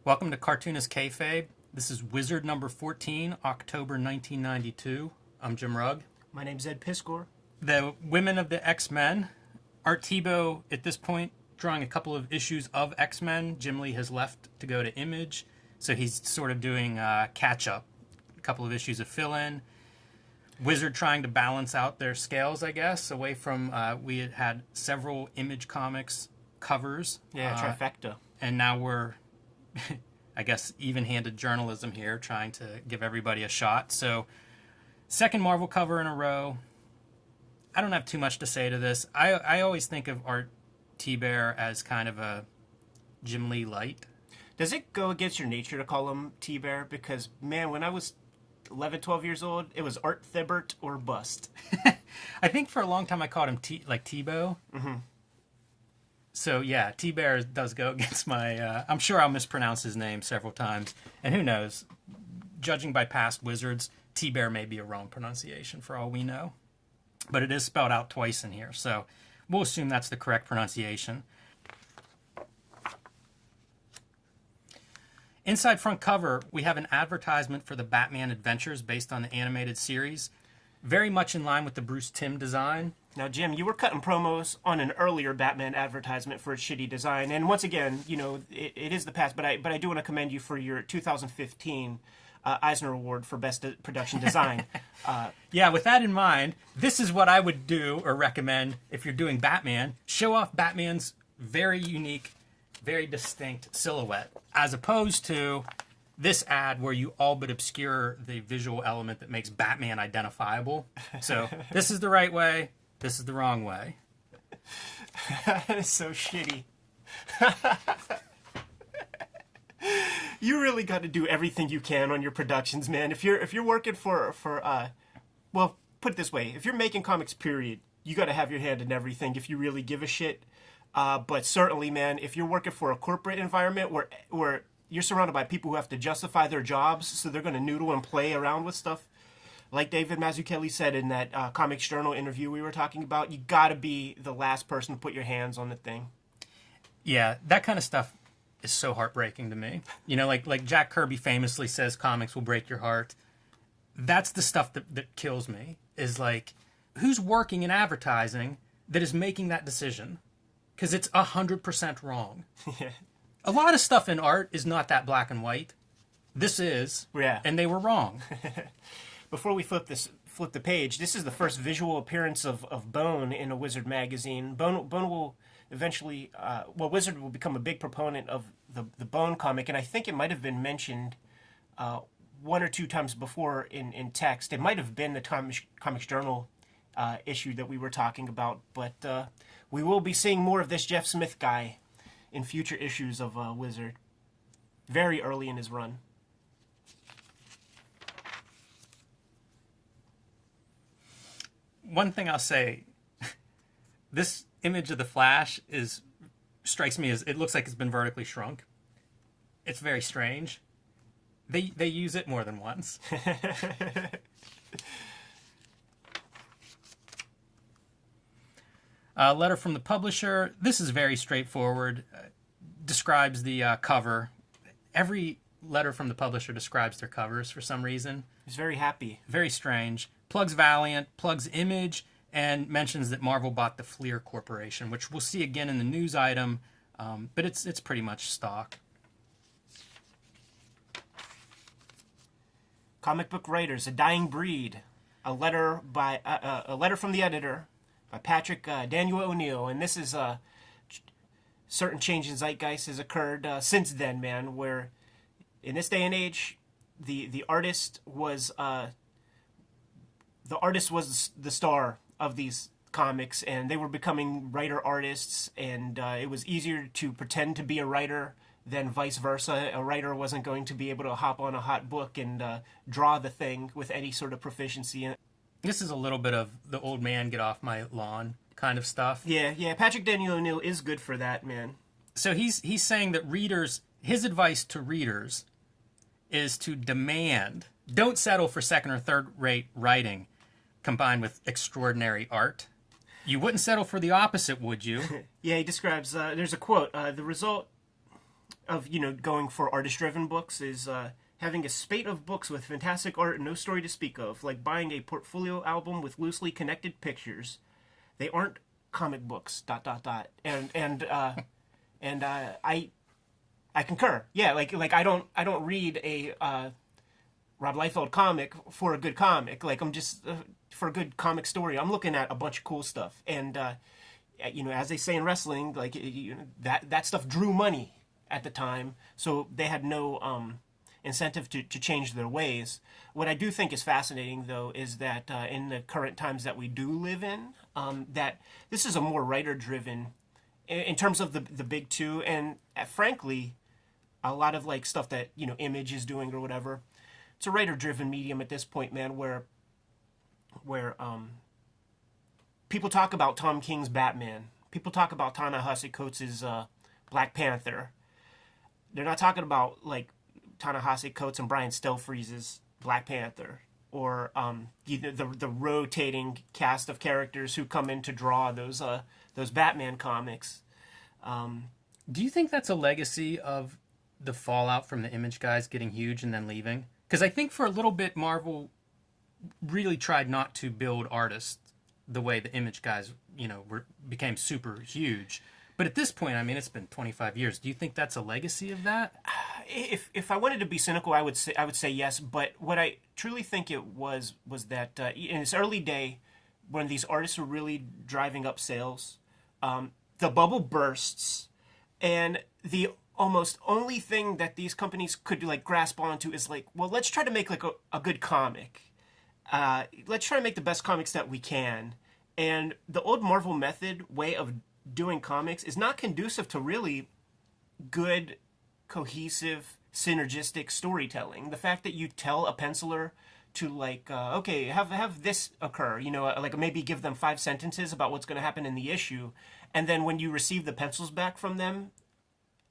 Welcome to Cartoonist Kayfabe. This is Wizard number 14, October 1992. I'm Jim Rugg. My name's Ed Piskor. The Women of the X-Men. Art Thibert, at this point, drawing a couple of issues of X-Men. Jim Lee has left to go to Image, so he's sort of doing catch-up. A couple of issues of fill-in. Wizard trying to balance out their scales, I guess, away from... we had had several Image Comics covers. Yeah, trifecta. And now we're... I guess even-handed journalism here, trying to give everybody a shot. So, second Marvel cover in a row. I don't have too much to say to this. I always think of Art Thibert as kind of a Jim Lee light. Does it go against your nature to call him Thibert? Because, man, when I was 11, 12 years old, it was Art Thibert or bust. I think for a long time I called him Thibaut. Mm-hmm. So, yeah, Thibert does go against my... I'm sure I'll mispronounce his name several times. And who knows? Judging by past Wizards, Thibert may be a wrong pronunciation for all we know. But it is spelled out twice in here, so we'll assume that's the correct pronunciation. Inside front cover, we have an advertisement for the Batman Adventures based on the animated series. Very much in line with the Bruce Timm design. Now, Jim, you were cutting promos on an earlier Batman advertisement for its shitty design. And once again, you know, it is the past, but I do want to commend you for your 2015 Eisner Award for Best Production Design. Yeah, with that in mind, this is what I would do or recommend if you're doing Batman. Show off Batman's very unique, very distinct silhouette, as opposed to this ad where you all but obscure the visual element that makes Batman identifiable. So this is the right way. This is the wrong way. That is so shitty. You really got to do everything you can on your productions, man. If you're working for well, put it this way: if you're making comics, period, you got to have your hand in everything if you really give a shit. But certainly, man, if you're working for a corporate environment where you're surrounded by people who have to justify their jobs, so they're going to noodle and play around with stuff. Like David Mazzucchelli said in that Comics Journal interview we were talking about, you got to be the last person to put your hands on the thing. Yeah, that kind of stuff is so heartbreaking to me. You know, like Jack Kirby famously says, comics will break your heart. That's the stuff that kills me, is like, who's working in advertising that is making that decision? Because it's 100% wrong. Yeah. A lot of stuff in art is not that black and white. This is, yeah. And they were wrong. Before we flip the page, this is the first visual appearance of Bone in a Wizard magazine. Bone will eventually, Wizard will become a big proponent of the Bone comic, and I think it might have been mentioned one or two times before in text. It might have been the Comics Journal issue that we were talking about, but we will be seeing more of this Jeff Smith guy in future issues of Wizard, very early in his run. One thing I'll say, this image of the Flash strikes me as, it looks like it's been vertically shrunk. It's very strange. They use it more than once. Letter from the publisher. This is very straightforward. Describes the cover. Every letter from the publisher describes their covers for some reason. He's very happy. Very strange. Plugs Valiant, plugs Image, and mentions that Marvel bought the Fleer Corporation, which we'll see again in the news item, but it's pretty much stock. Comic book writers, a dying breed. A letter from the editor by Patrick Daniel O'Neill, and this is certain change in zeitgeist has occurred since then, man. Where in this day and age, the artist was the star of these comics, and they were becoming writer artists, and it was easier to pretend to be a writer than vice versa. A writer wasn't going to be able to hop on a hot book and draw the thing with any sort of proficiency. This is a little bit of the old man get off my lawn kind of stuff. Yeah. Patrick Daniel O'Neill is good for that, man. So he's saying that his advice to readers is to demand, don't settle for second or third rate writing combined with extraordinary art. You wouldn't settle for the opposite, would you? Yeah, he describes, there's a quote, the result of going for artist-driven books is having a spate of books with fantastic art and no story to speak of, like buying a portfolio album with loosely connected pictures. They aren't comic books. ... And I concur. Yeah, like I don't read a Rob Liefeld comic for a good comic. Like I'm just for a good comic story. I'm looking at a bunch of cool stuff, and as they say in wrestling, like that stuff drew money at the time, so they had no incentive to change their ways. What I do think is fascinating, though, is that in the current times that we do live in, that this is a more writer-driven, in terms of the big two, and frankly, a lot of like stuff that Image is doing or whatever. It's a writer-driven medium at this point, man, where people talk about Tom King's Batman, people talk about Ta-Nehisi Coates' Black Panther. They're not talking about like Ta-Nehisi Coates and Brian Stelfreeze's Black Panther, or the rotating cast of characters who come in to draw those Batman comics. Do you think that's a legacy of the fallout from the Image guys getting huge and then leaving? Because I think for a little bit, Marvel really tried not to build artists the way the Image guys, became super huge. But at this point, I mean, it's been 25 years. Do you think that's a legacy of that? If I wanted to be cynical, I would say yes. But what I truly think it was that in its early day, when these artists were really driving up sales, the bubble bursts, and the almost only thing that these companies could like grasp onto is like, well, let's try to make like a good comic. Let's try to make the best comics that we can. And the old Marvel method way of doing comics is not conducive to really good, cohesive, synergistic storytelling. The fact that you tell a penciler to like, okay, have this occur, like maybe give them 5 sentences about what's going to happen in the issue, and then when you receive the pencils back from them,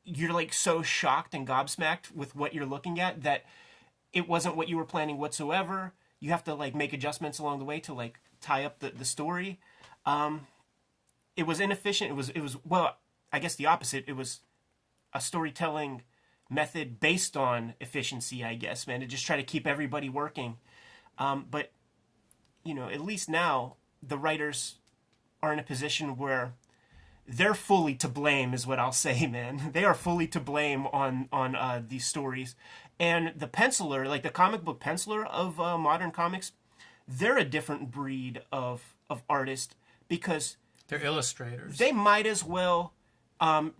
you're like so shocked and gobsmacked with what you're looking at that it wasn't what you were planning whatsoever. You have to like make adjustments along the way to like tie up the story. It was inefficient. It was well, I guess the opposite. It was a storytelling method based on efficiency, I guess, man, to just try to keep everybody working. But at least now the writers are in a position where they're fully to blame, is what I'll say, man. They are fully to blame on these stories. And the penciler, like the comic book penciler of modern comics, they're a different breed of artist, because they're illustrators. They might as well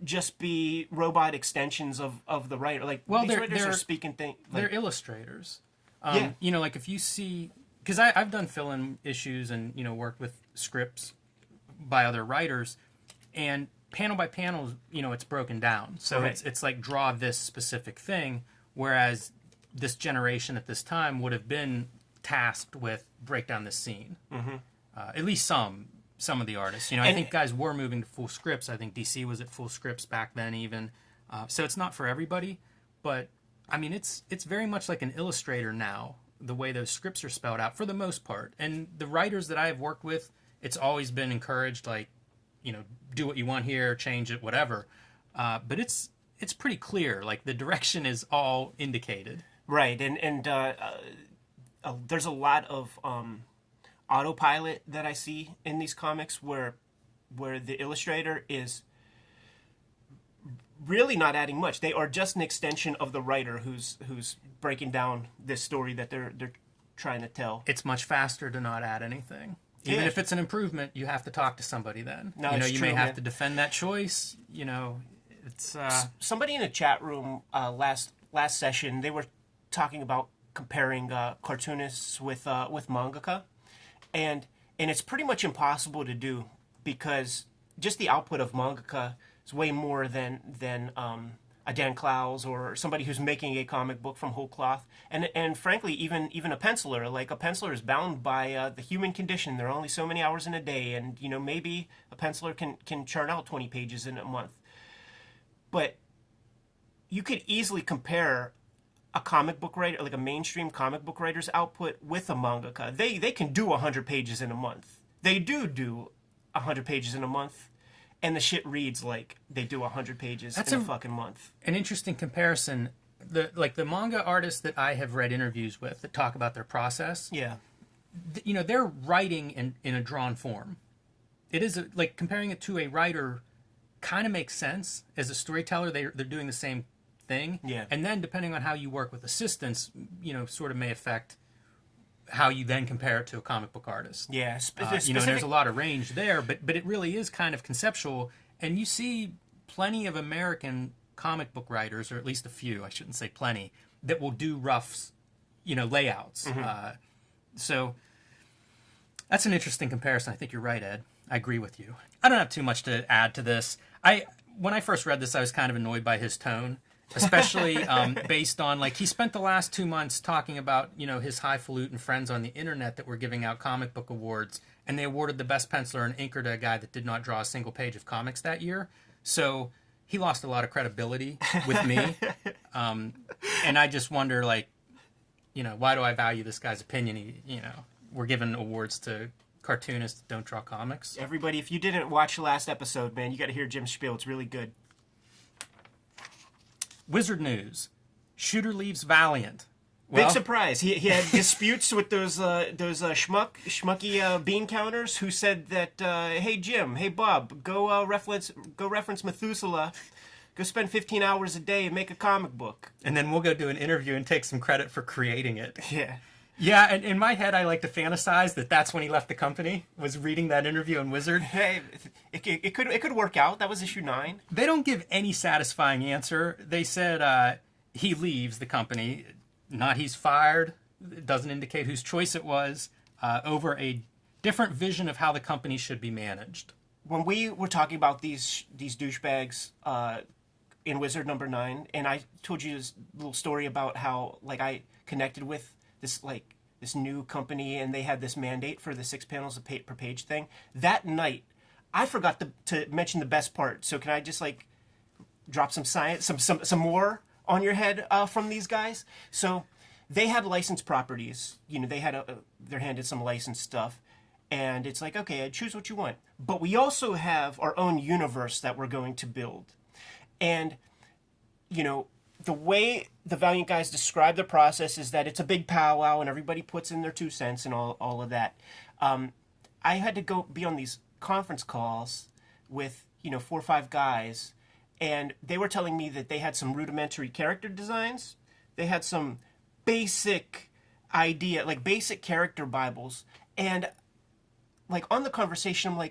just be robot extensions of the writer. Like, well, these writers are speaking things. Like, they're illustrators. Yeah. Like if you see, because I've done fill-in issues and worked with scripts by other writers, and panel by panel, it's broken down. So right. it's like draw this specific thing, whereas this generation at this time would have been tasked with break down this scene. Mm-hmm. At least some of the artists. I think guys were moving to full scripts. I think DC was at full scripts back then even. So it's not for everybody, but I mean it's very much like an illustrator now, the way those scripts are spelled out for the most part. And the writers that I have worked with, it's always been encouraged, like, do what you want here, change it, whatever. But it's pretty clear. Like the direction is all indicated. Right, and there's a lot of autopilot that I see in these comics where the illustrator is really not adding much. They are just an extension of the writer who's breaking down this story that they're trying to tell. It's much faster to not add anything. Even if it's an improvement, you have to talk to somebody then. No, you may have to defend that choice. It's somebody in the chat room last session, they were talking about comparing cartoonists with mangaka, and it's pretty much impossible to do, because just the output of mangaka is way more than a Dan Clowes or somebody who's making a comic book from whole cloth. And frankly, even a penciler, like a penciler is bound by the human condition. There are only so many hours in a day, and maybe a penciler can churn out 20 pages in a month. But you could easily compare a comic book writer, like a mainstream comic book writer's output, with a mangaka. They can do 100 pages in a month. They do 100 pages in a month. and the shit reads like they do 100 pages in a fucking month. An interesting comparison. The manga artists that I have read interviews with that talk about their process. Yeah. They're writing in a drawn form. It is like comparing it to a writer kind of makes sense. As a storyteller, they're doing the same thing. Yeah. And then depending on how you work with assistants, sort of may affect how you then compare it to a comic book artist. Yeah. There's a lot of range there, but it really is kind of conceptual. And you see plenty of American comic book writers, or at least a few, I shouldn't say plenty, that will do roughs, layouts. Mm-hmm. So that's an interesting comparison. I think you're right, Ed. I agree with you. I don't have too much to add to this. When I first read this, I was kind of annoyed by his tone, especially based on, he spent the last 2 months talking about, his highfalutin friends on the internet that were giving out comic book awards, and they awarded the best penciler and inker to a guy that did not draw a single page of comics that year. So he lost a lot of credibility with me. And I just wonder, why do I value this guy's opinion? We're giving awards to cartoonists that don't draw comics. Everybody, if you didn't watch the last episode, man, you got to hear Jim's spiel. It's really good. Wizard news. Shooter leaves Valiant. Big surprise. He had disputes with those schmucky bean counters who said that, hey Jim, hey Bob, go reference Methuselah. Go spend 15 hours a day and make a comic book. And then we'll go do an interview and take some credit for creating it. Yeah. Yeah, and in my head, I like to fantasize that that's when he left the company, was reading that interview in Wizard. Hey, it could work out. That was issue 9. They don't give any satisfying answer. They said he leaves the company, not he's fired. It doesn't indicate whose choice it was, over a different vision of how the company should be managed. When we were talking about these douchebags in Wizard number 9, and I told you this little story about how I connected with this new company, and they had this mandate for the 6 panels per page thing. That night, I forgot to mention the best part. So can I just drop some science, some more on your head from these guys? So they had licensed properties. They had they're handed some licensed stuff, and it's okay, choose what you want. But we also have our own universe that we're going to build, and the way the Valiant guys describe the process is that it's a big powwow and everybody puts in their 2 cents and all of that. I had to go be on these conference calls with 4 or 5 guys, and they were telling me that they had some rudimentary character designs. They had some basic idea, basic character Bibles, and on the conversation, I'm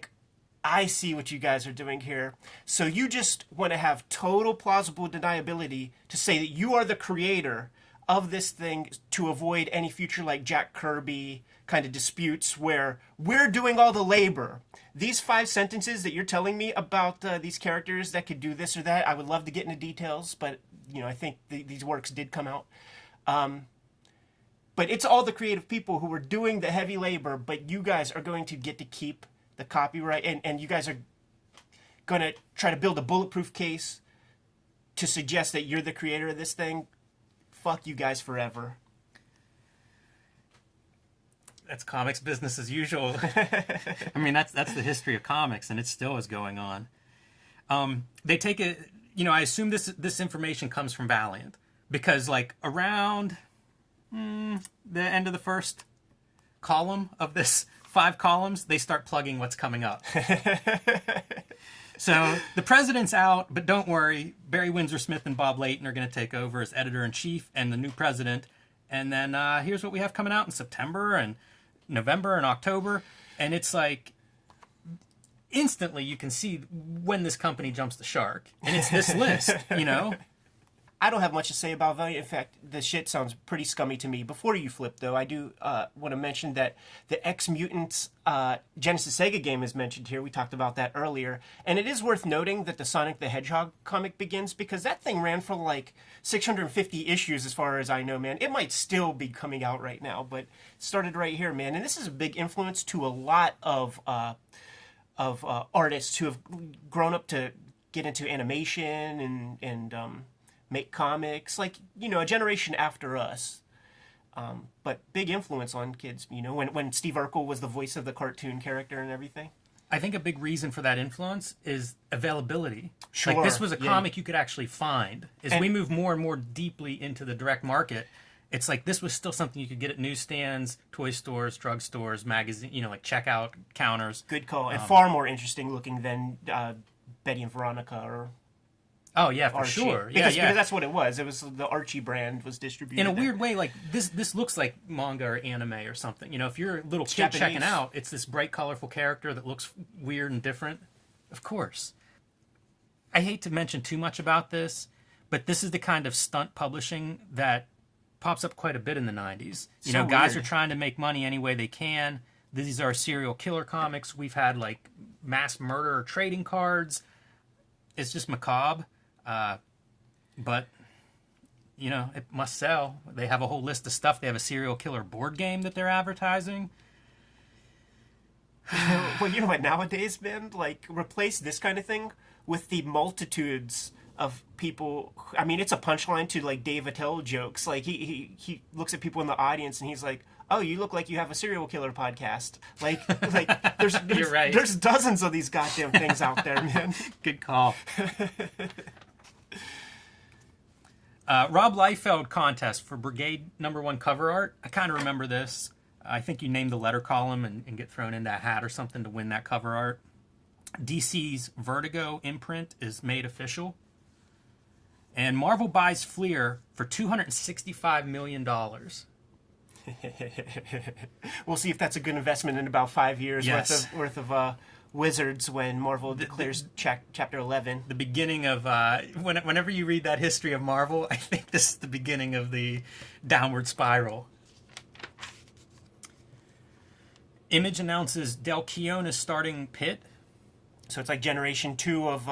I see what you guys are doing here. So you just want to have total plausible deniability to say that you are the creator of this thing to avoid any future Jack Kirby kind of disputes where we're doing all the labor. These 5 sentences that you're telling me about these characters that could do this or that, I would love to get into details, but I think these works did come out. But it's all the creative people who were doing the heavy labor, but you guys are going to get to keep the copyright, and you guys are going to try to build a bulletproof case to suggest that you're the creator of this thing. Fuck you guys forever. That's comics business as usual. I mean, that's the history of comics, and it still is going on. They take it, I assume this information comes from Valiant, because around the end of the first column of this 5 columns, they start plugging what's coming up. So the president's out, but don't worry, Barry Windsor Smith and Bob Layton are going to take over as editor-in-chief and the new president. And then here's what we have coming out in September and November and October. And it's instantly you can see when this company jumps the shark. And it's this list, I don't have much to say about Valiant. In fact, the shit sounds pretty scummy to me. Before you flip, though, I do want to mention that the X-Mutants Genesis Sega game is mentioned here. We talked about that earlier. And it is worth noting that the Sonic the Hedgehog comic begins, because that thing ran for 650 issues as far as I know, man. It might still be coming out right now, but it started right here, man. And this is a big influence to a lot of artists who have grown up to get into animation and make comics, a generation after us. But big influence on kids, when Steve Urkel was the voice of the cartoon character and everything. I think a big reason for that influence is availability. Sure. Like, this was a comic you could actually find. As we move more and more deeply into the direct market, it's like this was still something you could get at newsstands, toy stores, drugstores, magazine, like checkout counters. Good call. And far more interesting looking than Betty and Veronica or Oh yeah, for Archie. sure. Because yeah. that's what it was. It was the Archie brand was distributed. In a weird way, like this looks like manga or anime or something. If you're a little kid Japanese. checking out, it's this bright, colorful character that looks weird and different. Of course. I hate to mention too much about this, but this is the kind of stunt publishing that pops up quite a bit in the 90s. Guys are trying to make money any way they can. These are serial killer comics. We've had like mass murder trading cards. It's just macabre. But, it must sell. They have a whole list of stuff. They have a serial killer board game that they're advertising. Well, you know what, nowadays, man, like, replace this kind of thing with the multitudes of people. I mean, it's a punchline to, like, Dave Attell jokes. Like, he looks at people in the audience and he's like, oh, you look like you have a serial killer podcast. Like there's You're right. There's dozens of these goddamn things out there, man. Good call. Rob Liefeld contest for Brigade #1 cover art. I kind of remember this. I think you name the letter column and get thrown in that hat or something to win that cover art. DC's Vertigo imprint is made official. And Marvel buys Fleer for $265 million. We'll see if that's a good investment in about 5 years Yes. worth of Wizards when Marvel declares Chapter 11. The beginning of whenever you read that history of Marvel, I think this is the beginning of the downward spiral. Image announces Del Keown is starting Pit. So it's like Generation 2 of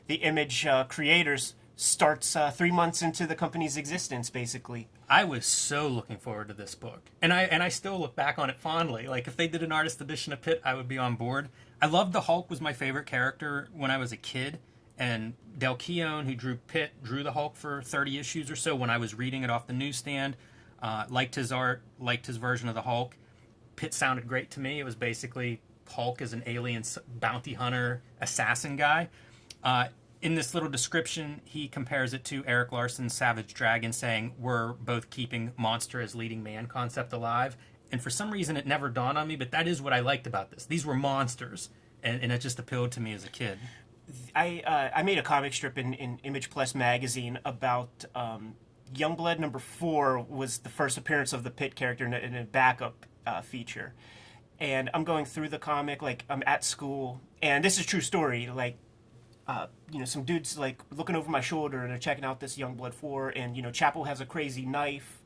the Image creators starts 3 months into the company's existence, basically. I was so looking forward to this book, and I still look back on it fondly. Like, if they did an artist edition of Pit, I would be on board. I loved the Hulk, was my favorite character when I was a kid, and Del Keown, who drew Pit, drew the Hulk for 30 issues or so when I was reading it off the newsstand. Liked his art, liked his version of the Hulk. Pit sounded great to me. It was basically Hulk as an alien bounty hunter assassin guy. In this little description, he compares it to Eric Larson's Savage Dragon, saying, we're both keeping monster as leading man concept alive. And for some reason, it never dawned on me, but that is what I liked about this. These were monsters, and it just appealed to me as a kid. I made a comic strip in Image Plus magazine about Youngblood #4 was the first appearance of the Pit character in a backup feature. And I'm going through the comic, like, I'm at school, and this is a true story, like, some dudes like looking over my shoulder and they're checking out this Youngblood 4, and Chapel has a crazy knife,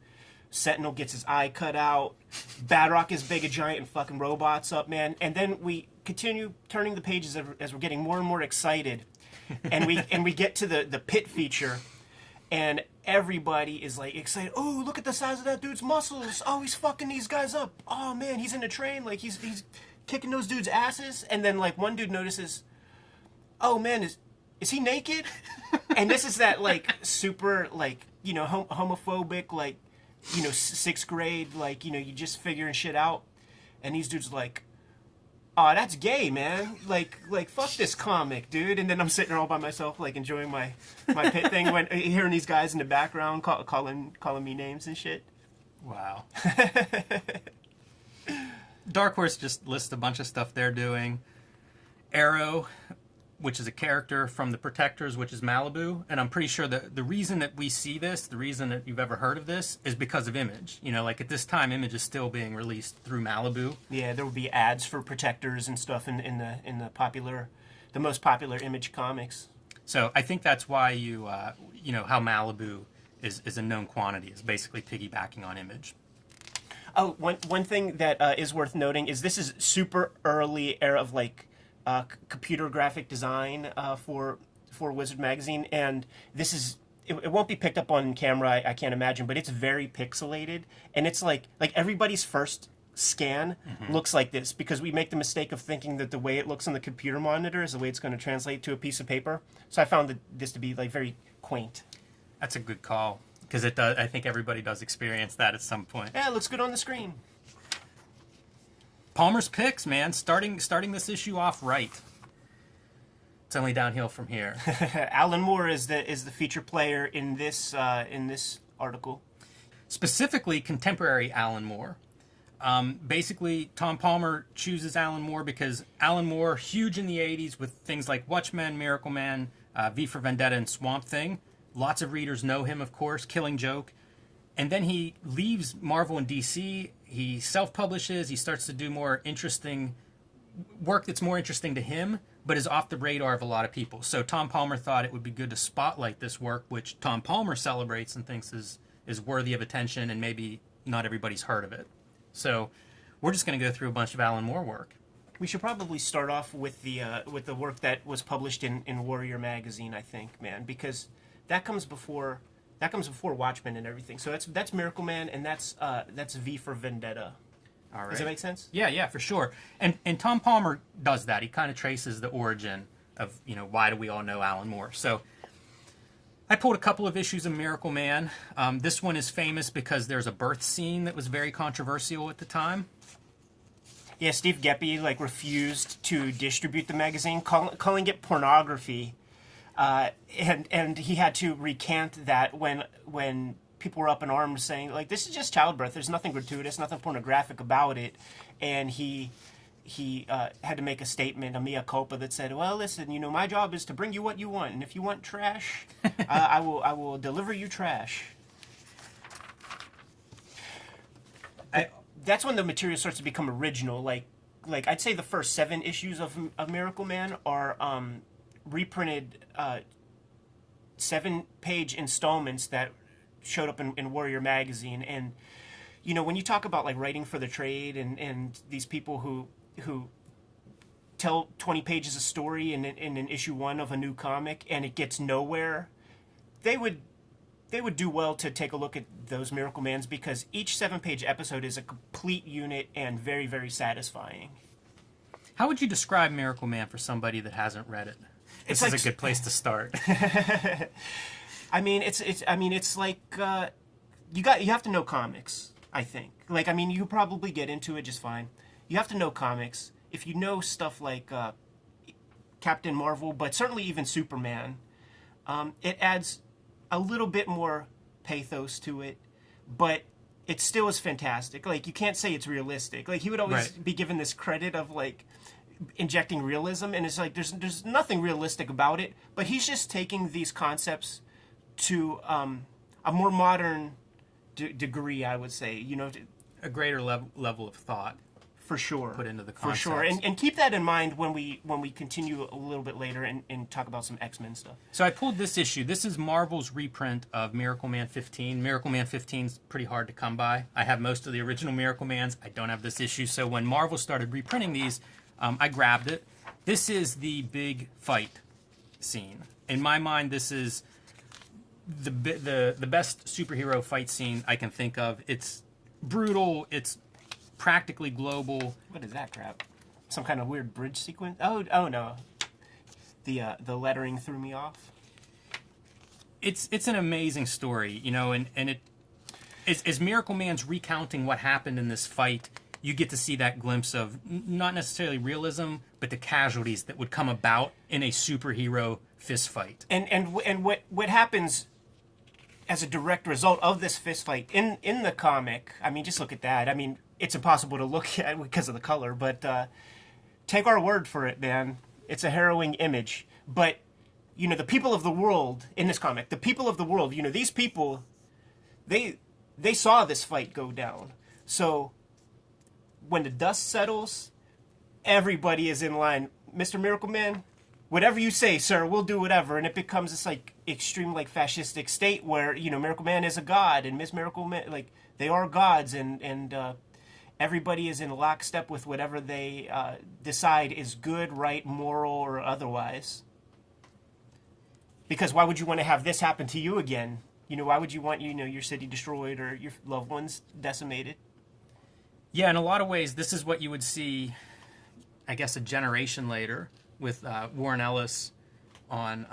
Sentinel gets his eye cut out, Badrock is big, a giant, and fucking robots up, man. And then we continue turning the pages as we're getting more and more excited, and we get to the Pit feature, and everybody is like excited. Oh, look at the size of that dude's muscles. Oh, he's fucking these guys up. Oh man, he's in a train, like he's kicking those dudes' asses. And then like one dude notices, oh man, is he naked? And this is that like super like homophobic like sixth grade like you just figuring shit out, and these dudes like, oh, that's gay, man. Like fuck this comic, dude. And then I'm sitting there all by myself like enjoying my Pit thing when hearing these guys in the background calling me names and shit. Wow. Dark Horse just lists a bunch of stuff they're doing. Arrow, which is a character from The Protectors, which is Malibu. And I'm pretty sure that the reason that we see this, the reason that you've ever heard of this, is because of Image. Like at this time, Image is still being released through Malibu. Yeah, there will be ads for Protectors and stuff in the most popular Image comics. So I think that's why how Malibu is a known quantity, is basically piggybacking on Image. Oh, one thing that is worth noting is this is super early era of like computer graphic design for Wizard magazine, and this is it won't be picked up on camera, I can't imagine, but it's very pixelated, and it's like everybody's first scan looks like this, because we make the mistake of thinking that the way it looks on the computer monitor is the way it's going to translate to a piece of paper. So I found this to be like very quaint. That's a good call, because it does. I think everybody does experience that at some point. Yeah, it looks good on the screen. Palmer's picks, man. Starting this issue off right. It's only downhill from here. Alan Moore is the feature player in this article. Specifically, contemporary Alan Moore. Basically, Tom Palmer chooses Alan Moore because Alan Moore, huge in the 80s with things like Watchmen, Miracleman, V for Vendetta, and Swamp Thing. Lots of readers know him, of course, Killing Joke. And then he leaves Marvel and DC. He self-publishes. He starts to do more interesting work that's more interesting to him, but is off the radar of a lot of people. So Tom Palmer thought it would be good to spotlight this work, which Tom Palmer celebrates and thinks is worthy of attention, and maybe not everybody's heard of it. So we're just going to go through a bunch of Alan Moore work. We should probably start off with the work that was published in Warrior magazine, I think, man, because that comes before Watchmen and everything. So that's Miracleman, and that's V for Vendetta. All right. Does that make sense? Yeah, for sure. And Tom Palmer does that. He kind of traces the origin of, why do we all know Alan Moore. So I pulled a couple of issues of Miracleman. This one is famous because there's a birth scene that was very controversial at the time. Yeah, Steve Geppi refused to distribute the magazine, calling it pornography, and he had to recant that when people were up in arms saying this is just childbirth. There's nothing gratuitous, nothing pornographic about it, and he had to make a statement, a mea culpa, that said, well, listen, my job is to bring you what you want, and if you want trash, I will deliver you trash. That's when the material starts to become original. Like I'd say the first 7 issues of Miracleman are reprinted 7-page installments that showed up in Warrior magazine. And when you talk about writing for the trade and these people who tell 20 pages of story in an issue 1 of a new comic and it gets nowhere, they would do well to take a look at those Miraclemans, because each 7-page episode is a complete unit and very, very satisfying. How would you describe Miracleman for somebody that hasn't read it? This is a good place to start. It's like you have to know comics, I think. You probably get into it just fine. You have to know comics. If you know stuff like Captain Marvel, but certainly even Superman, it adds a little bit more pathos to it, but it still is fantastic. You can't say it's realistic. He would always be given this credit of injecting realism, and it's there's nothing realistic about it, but he's just taking these concepts to a more modern degree, I would say. A greater level of thought. For sure. Put into the concepts. For sure. And keep that in mind when we continue a little bit later and talk about some X-Men stuff. So I pulled this issue. This is Marvel's reprint of Miracleman 15. Miracleman 15 is pretty hard to come by. I have most of the original Miraclemans. I don't have this issue. So when Marvel started reprinting these, I grabbed it. This is the big fight scene. In my mind, this is the best superhero fight scene I can think of. It's brutal. It's practically global. What is that crap? Some kind of weird bridge sequence? Oh no. The lettering threw me off. It's an amazing story, and it as Miracleman's recounting what happened in this fight, you get to see that glimpse of not necessarily realism, but the casualties that would come about in a superhero fist fight. And what happens as a direct result of this fist fight in the comic? Just look at that. It's impossible to look at because of the color, but take our word for it, man. It's a harrowing image. But, the people of the world in this comic, the people of the world, these people, they saw this fight go down. So when the dust settles, everybody is in line. Mr. Miracleman, whatever you say, sir, we'll do whatever. And it becomes this extreme fascistic state where, Miracleman is a god and Miss Miracleman, they are gods, and everybody is in lockstep with whatever they decide is good, right, moral, or otherwise. Because why would you want to have this happen to you again? Why would you want, your city destroyed or your loved ones decimated? Yeah, in a lot of ways, this is what you would see, I guess, a generation later with Warren Ellis on...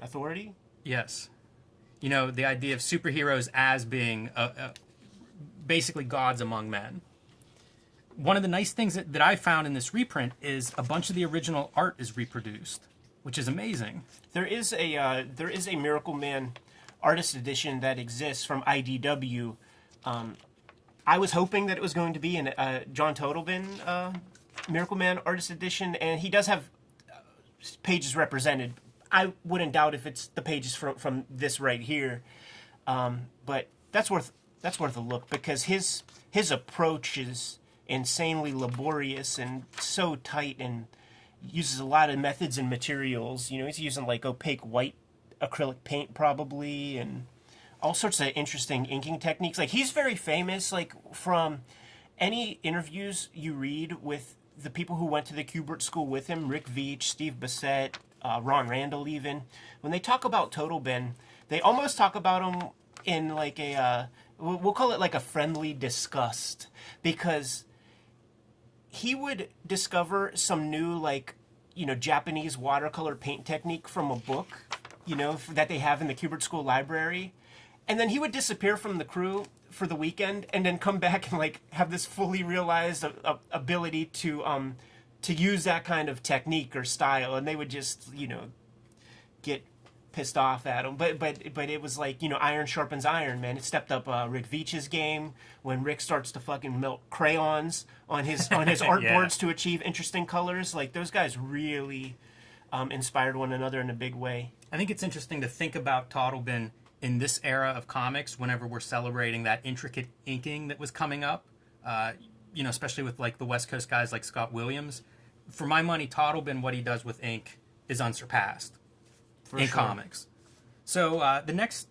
Authority? Yes. The idea of superheroes as being basically gods among men. one of the nice things that I found in this reprint is a bunch of the original art is reproduced, which is amazing. There is a Miracleman artist edition that exists from IDW. I was hoping that it was going to be a John Totalbin Miracleman artist edition, and he does have pages represented. I wouldn't doubt if it's the pages from this right here, but that's worth a look, because his approach is insanely laborious and so tight, and uses a lot of methods and materials. You know, he's using like opaque white acrylic paint probably, and all sorts of interesting inking techniques. Like, he's very famous, like, from any interviews you read with the people who went to the Kubert school with him, Rick Veitch, Steve Bissett, Ron Randall even. When they talk about Totalbin, they almost talk about him in like a, we'll call it like a friendly disgust, because he would discover some new, like, you know, Japanese watercolor paint technique from a book, you know, that they have in the Kubert School library. And then he would disappear from the crew for the weekend, and then come back and like have this fully realized ability to use that kind of technique or style, and they would just, you know, get pissed off at him. But it was like, you know, iron sharpens iron, man. It stepped up Rick Veitch's game when Rick starts to fucking melt crayons on his artboards to achieve interesting colors. Like, those guys really inspired one another in a big way. I think it's interesting to think about Totalbin in this era of comics, whenever we're celebrating that intricate inking that was coming up, you know, especially with like the West Coast guys like Scott Williams. For my money, Totalbin, what he does with ink is unsurpassed in comics. So the next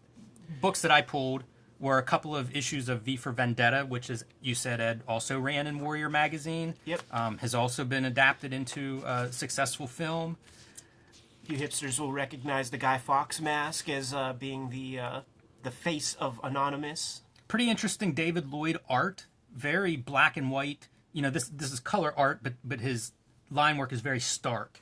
books that I pulled were a couple of issues of V for Vendetta, which, is, you said, Ed, also ran in Warrior Magazine. Yep. Has also been adapted into a successful film. You hipsters will recognize the Guy Fawkes mask as being the face of Anonymous. Pretty interesting David Lloyd art, very black and white. You know, this is color art, but his line work is very stark.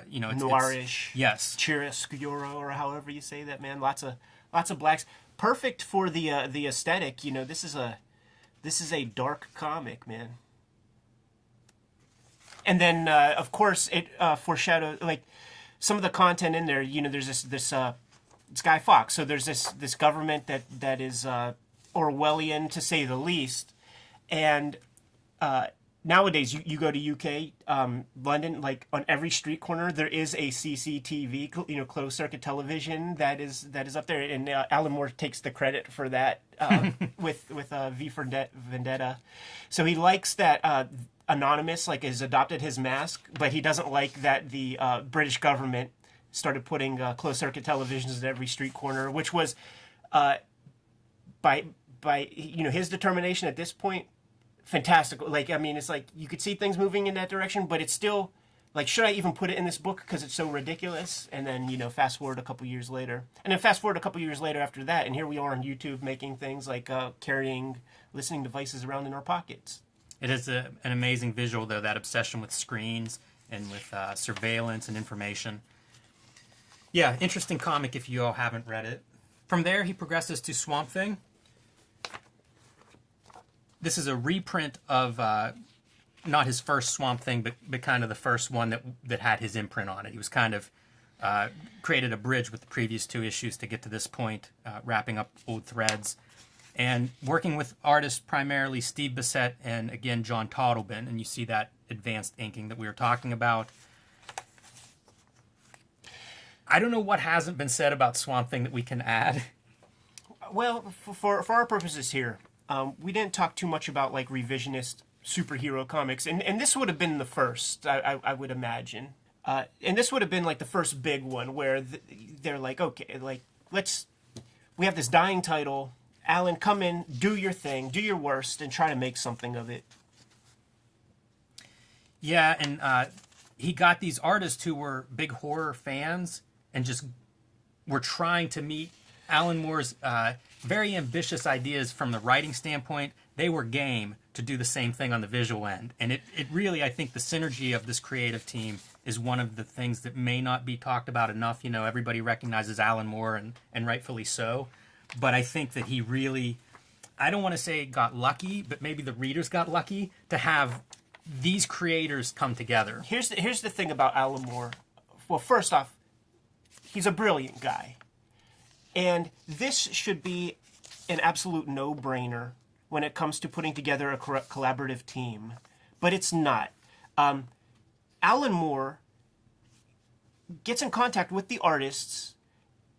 You know, it's noirish. Yes, chiaroscuro, or however you say that, man. Lots of blacks. Perfect for the aesthetic. You know, this is a dark comic, man. And then of course it foreshadows, like, some of the content in there. You know, there's this it's Guy Fawkes, so there's this government that is Orwellian, to say the least. And nowadays, you go to UK, London, like on every street corner there is a CCTV, you know, closed circuit television that is up there, and Alan Moore takes the credit for that with V for Vendetta. So he likes that Anonymous, like, has adopted his mask, but he doesn't like that the British government started putting closed circuit televisions at every street corner, which was by you know, his determination at this point, fantastic. Like, I mean, it's like you could see things moving in that direction, but it's still like, should I even put it in this book because it's so ridiculous? And then, you know, fast forward a couple years later, and then fast forward a couple years later after that, and here we are on YouTube making things like carrying listening devices around in our pockets. It is an amazing visual, though, that obsession with screens and with surveillance and information. Yeah, interesting comic if you all haven't read it. From there, he progresses to Swamp Thing. This is a reprint of not his first Swamp Thing, but kind of the first one that had his imprint on it. He was kind of created a bridge with the previous two issues to get to this point, wrapping up old threads. And working with artists primarily Steve Bissett and, again, John Totalbin. And you see that advanced inking that we were talking about. I don't know what hasn't been said about Swamp Thing that we can add. Well, for our purposes here, we didn't talk too much about, like, revisionist superhero comics. And this would have been the first, I would imagine. And this would have been, like, the first big one where they're like, okay, like, we have this dying title. Alan, come in, do your thing, do your worst, and try to make something of it. Yeah, and he got these artists who were big horror fans and just were trying to meet Alan Moore's very ambitious ideas from the writing standpoint. They were game to do the same thing on the visual end. And it really, I think the synergy of this creative team is one of the things that may not be talked about enough. You know, everybody recognizes Alan Moore, and rightfully so. But I think that he really, I don't want to say got lucky, but maybe the readers got lucky to have these creators come together. Here's the thing about Alan Moore. Well, first off, he's a brilliant guy. And this should be an absolute no-brainer when it comes to putting together a collaborative team. But it's not. Alan Moore gets in contact with the artists,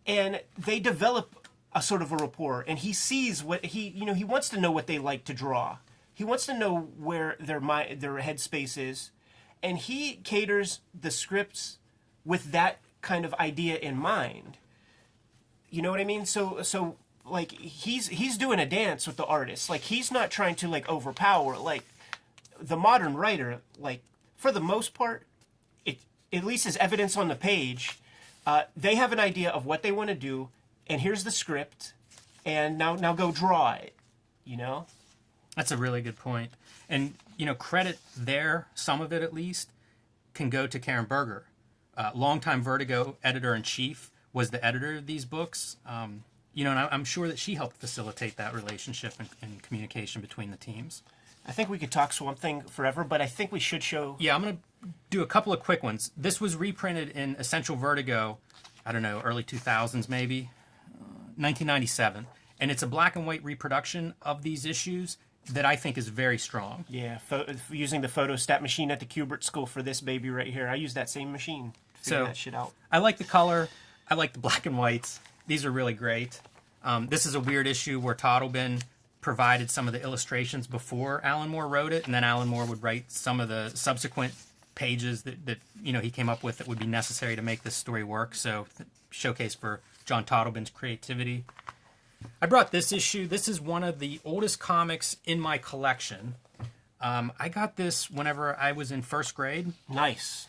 and they develop a sort of a rapport. And he sees what he wants to know what they like to draw. He wants to know where their headspace is. And he caters the scripts with that kind of idea in mind. You know what I mean? So like he's doing a dance with the artist. Like he's not trying to like overpower. Like the modern writer, like for the most part, it at least is evidence on the page. They have an idea of what they want to do, and here's the script, and now go draw it. You know? That's a really good point. And credit there, some of it at least, can go to Karen Berger. Longtime Vertigo editor-in-chief, was the editor of these books. And I'm sure that she helped facilitate that relationship and communication between the teams. I think we could talk Swamp Thing forever, but I think we should show... Yeah, I'm going to do a couple of quick ones. This was reprinted in Essential Vertigo, I don't know, early 2000s maybe, 1997. And it's a black and white reproduction of these issues that I think is very strong. Yeah, using the photostat machine at the Kubert School for this baby right here. I use that same machine to figure that shit out. I like the color. I like the black and whites. These are really great. This is a weird issue where Toddleben provided some of the illustrations before Alan Moore wrote it, and then Alan Moore would write some of the subsequent pages that he came up with that would be necessary to make this story work. So, showcase for John Toddleben's creativity. I brought this issue. This is one of the oldest comics in my collection. I got this whenever I was in first grade. Nice.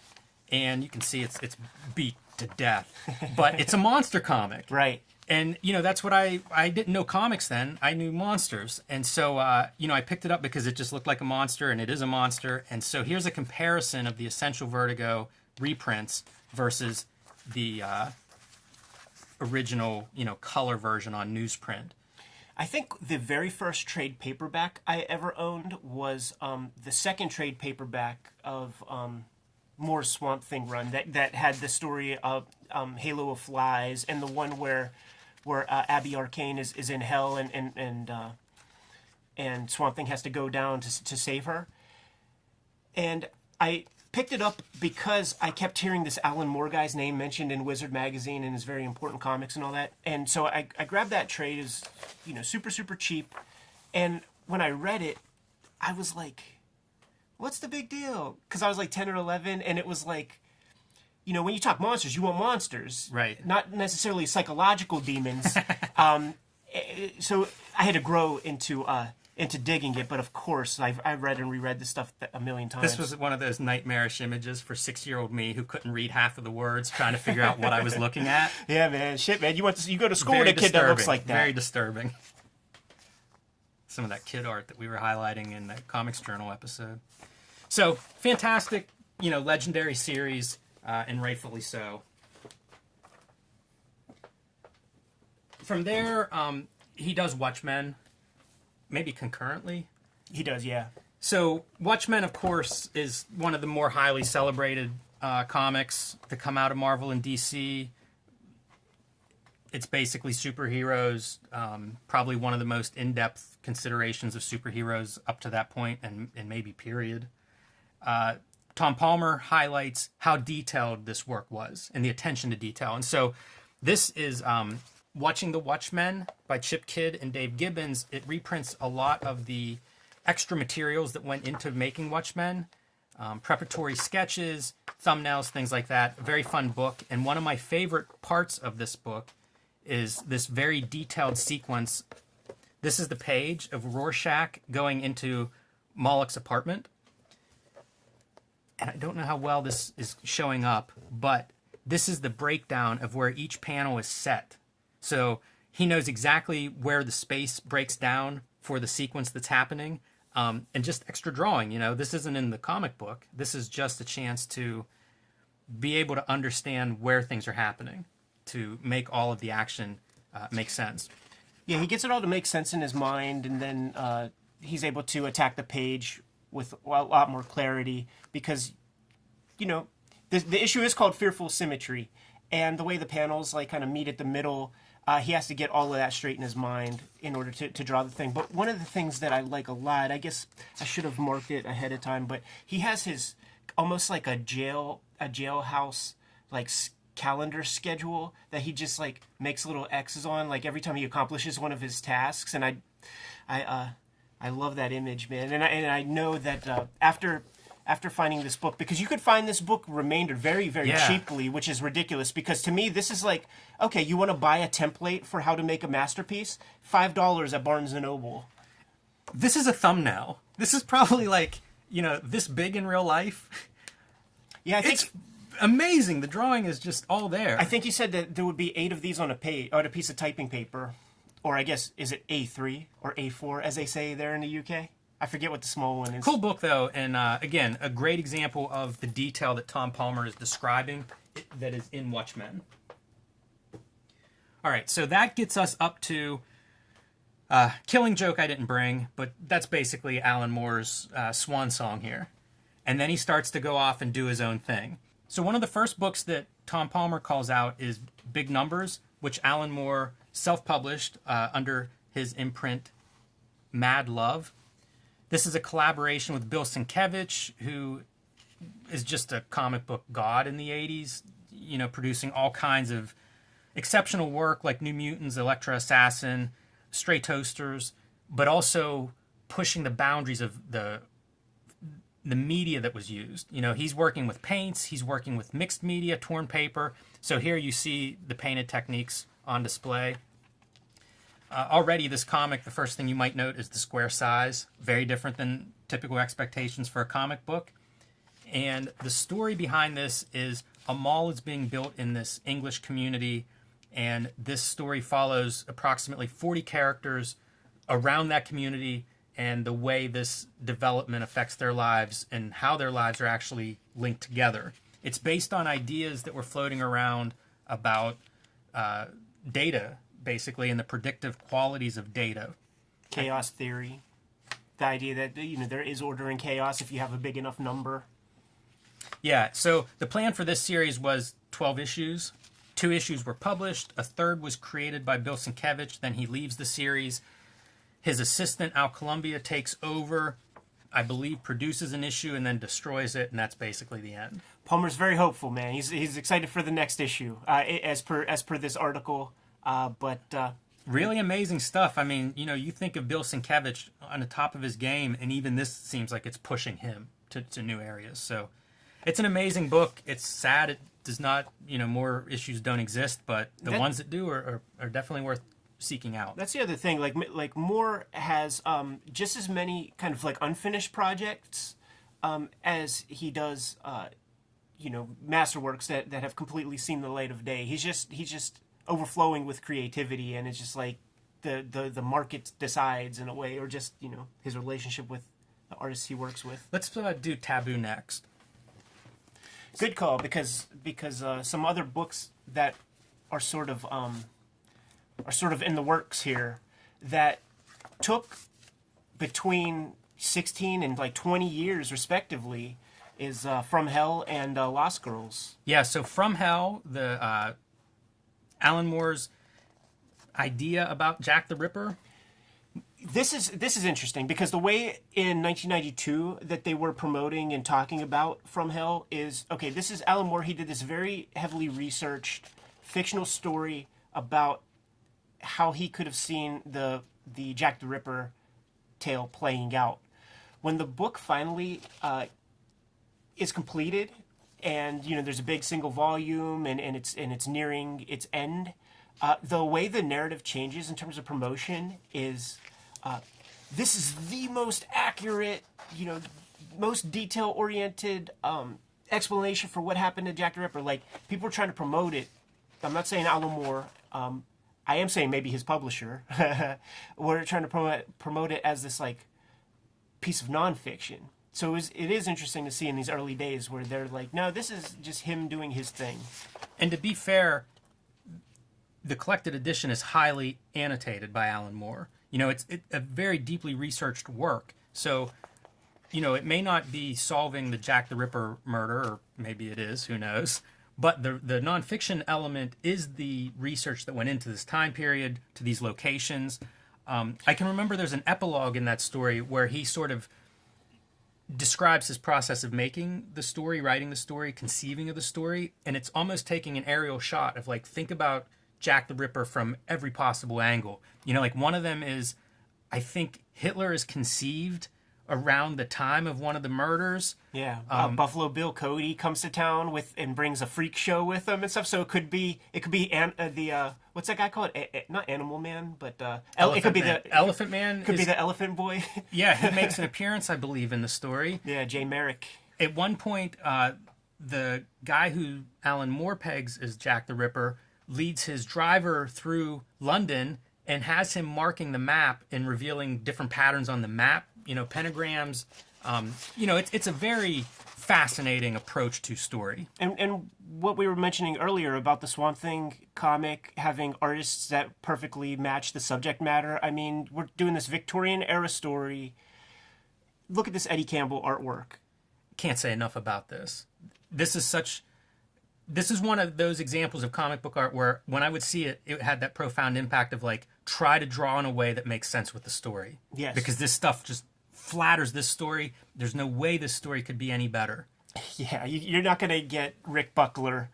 And you can see it's beat to death. But it's a monster comic. Right. And, that's what I didn't know comics then. I knew monsters. And so, I picked it up because it just looked like a monster, and it is a monster. And so here's a comparison of the Essential Vertigo reprints versus the original, color version on newsprint. I think the very first trade paperback I ever owned was the second trade paperback of Moore's Swamp Thing run that had the story of Halo of Flies, and the one where Abby Arcane is in hell and Swamp Thing has to go down to save her. And I picked it up because I kept hearing this Alan Moore guy's name mentioned in Wizard magazine and his very important comics and all that. And so I grabbed that trade as, super, super cheap. And when I read it, I was like, what's the big deal? Because I was like 10 or 11, and it was like, when you talk monsters, you want monsters. Right. Not necessarily psychological demons. So I had to grow into digging it, but of course, I've read and reread this stuff a million times. This was one of those nightmarish images for 6-year-old me who couldn't read half of the words, trying to figure out what I was looking at. Yeah, man. Shit, man. You go to school Very with a kid that looks like that. Very disturbing. Some of that kid art that we were highlighting in the Comics Journal episode. So, fantastic, legendary series, and rightfully so. From there, he does Watchmen, maybe concurrently. He does, yeah. So, Watchmen, of course, is one of the more highly celebrated comics to come out of Marvel and DC. It's basically superheroes, probably one of the most in-depth considerations of superheroes up to that point, and maybe period. Tom Palmer highlights how detailed this work was and the attention to detail. And so this is Watching the Watchmen by Chip Kidd and Dave Gibbons. It reprints a lot of the extra materials that went into making Watchmen, preparatory sketches, thumbnails, things like that. A very fun book. And one of my favorite parts of this book is this very detailed sequence. This is the page of Rorschach going into Moloch's apartment. And I don't know how well this is showing up, but this is the breakdown of where each panel is set. So he knows exactly where the space breaks down for the sequence that's happening. And just extra drawing, this isn't in the comic book. This is just a chance to be able to understand where things are happening, to make all of the action make sense. Yeah, he gets it all to make sense in his mind, and then he's able to attack the page with a lot more clarity because, you know, the issue is called Fearful Symmetry, and the way the panels like kind of meet at the middle, he has to get all of that straight in his mind in order to draw the thing. But one of the things that I like a lot, I guess I should have marked it ahead of time, but he has his almost like a jailhouse like calendar schedule that he just like makes little X's on like every time he accomplishes one of his tasks, and I love that image, man. And I know that after finding this book, because you could find this book remainder very, very cheaply, which is ridiculous, because to me this is like, okay, you want to buy a template for how to make a masterpiece, $5 at Barnes & Noble. This is a thumbnail. This is probably like, you know, this big in real life. Yeah, I think it's amazing. The drawing is just all there. I think you said that there would be 8 of these on a piece of typing paper, or I guess, is it A3 or A4 as they say there in the UK? I forget what the small one is. Cool book though, and again, a great example of the detail that Tom Palmer is describing that is in Watchmen. All right, so that gets us up to Killing Joke I didn't bring, but that's basically Alan Moore's swan song here. And then he starts to go off and do his own thing. So one of the first books that Tom Palmer calls out is Big Numbers, which Alan Moore self-published under his imprint Mad Love. This is a collaboration with Bilson, who is just a comic book god in the 80s, you know, producing all kinds of exceptional work like New Mutants, Elektra Assassin, Stray Toasters, but also pushing the boundaries of the media that was used. You know, he's working with paints, he's working with mixed media, torn paper. So here you see the painted techniques on display. Already this comic, the first thing you might note is the square size. Very different than typical expectations for a comic book. And the story behind this is a mall is being built in this English community, and this story follows approximately 40 characters around that community and the way this development affects their lives and how their lives are actually linked together. It's based on ideas that were floating around about data, basically, and the predictive qualities of data. Chaos theory. The idea that, you know, there is order in chaos if you have a big enough number. Yeah, so the plan for this series was 12 issues. 2 issues were published. A third was created by Bill Sienkiewicz. Then he leaves the series. His assistant, Al Columbia, takes over, I believe, produces an issue, and then destroys it, and that's basically the end. Palmer's very hopeful, man. He's excited for the next issue, as per this article. Really amazing stuff. I mean, you know, you think of Bill Sienkiewicz on the top of his game, and even this seems like it's pushing him to new areas. So it's an amazing book. It's sad it does not, you know, more issues don't exist, but the ones that do are definitely worth seeking out. That's the other thing. Like Moore has just as many kind of like unfinished projects as he does, you know, masterworks that have completely seen the light of day. He's just overflowing with creativity, and it's just like the market decides in a way, or just, you know, his relationship with the artists he works with. Let's do Taboo next. Good call, because some other books that are sort of in the works here that took between 16 and like 20 years respectively is From Hell and Lost Girls. Yeah, so From Hell, the Alan Moore's idea about Jack the Ripper. This is interesting, because the way in 1992 that they were promoting and talking about From Hell is, okay, this is Alan Moore. He did this very heavily researched fictional story about how he could have seen the Jack the Ripper tale playing out. When the book finally is completed, and, you know, there's a big single volume, and it's nearing its end, the way the narrative changes in terms of promotion is, this is the most accurate, you know, most detail-oriented explanation for what happened to Jack the Ripper. Like, people are trying to promote it. I'm not saying Alan Moore. I am saying maybe his publisher. We're trying to promote it as this, like, piece of nonfiction. So it is interesting to see in these early days where they're like, no, this is just him doing his thing. And to be fair, the collected edition is highly annotated by Alan Moore. It's a very deeply researched work. So, it may not be solving the Jack the Ripper murder, or maybe it is, who knows. But the nonfiction element is the research that went into this time period, to these locations. I can remember there's an epilogue in that story where he sort of describes his process of making the story, writing the story, conceiving of the story, and it's almost taking an aerial shot of think about Jack the Ripper from every possible angle. One of them is, I think Hitler is conceived around the time of one of the murders. Yeah, Buffalo Bill Cody comes to town and brings a freak show with him and stuff. So it could be what's that guy called? Not Animal Man, but it could be the Elephant Man. Could be the Elephant Boy. Yeah, he makes an appearance, I believe, in the story. Yeah, Jay Merrick. At one point, the guy who Alan Moore pegs as Jack the Ripper leads his driver through London and has him marking the map and revealing different patterns on the map. Pentagrams. It's a very fascinating approach to story. And what we were mentioning earlier about the Swamp Thing comic having artists that perfectly match the subject matter. I mean, we're doing this Victorian era story. Look at this Eddie Campbell artwork. Can't say enough about this. This is one of those examples of comic book art where when I would see it, it had that profound impact of try to draw in a way that makes sense with the story. Yes. Because this stuff just flatters this story. There's no way this story could be any better. Yeah, you're not going to get Rick Buckler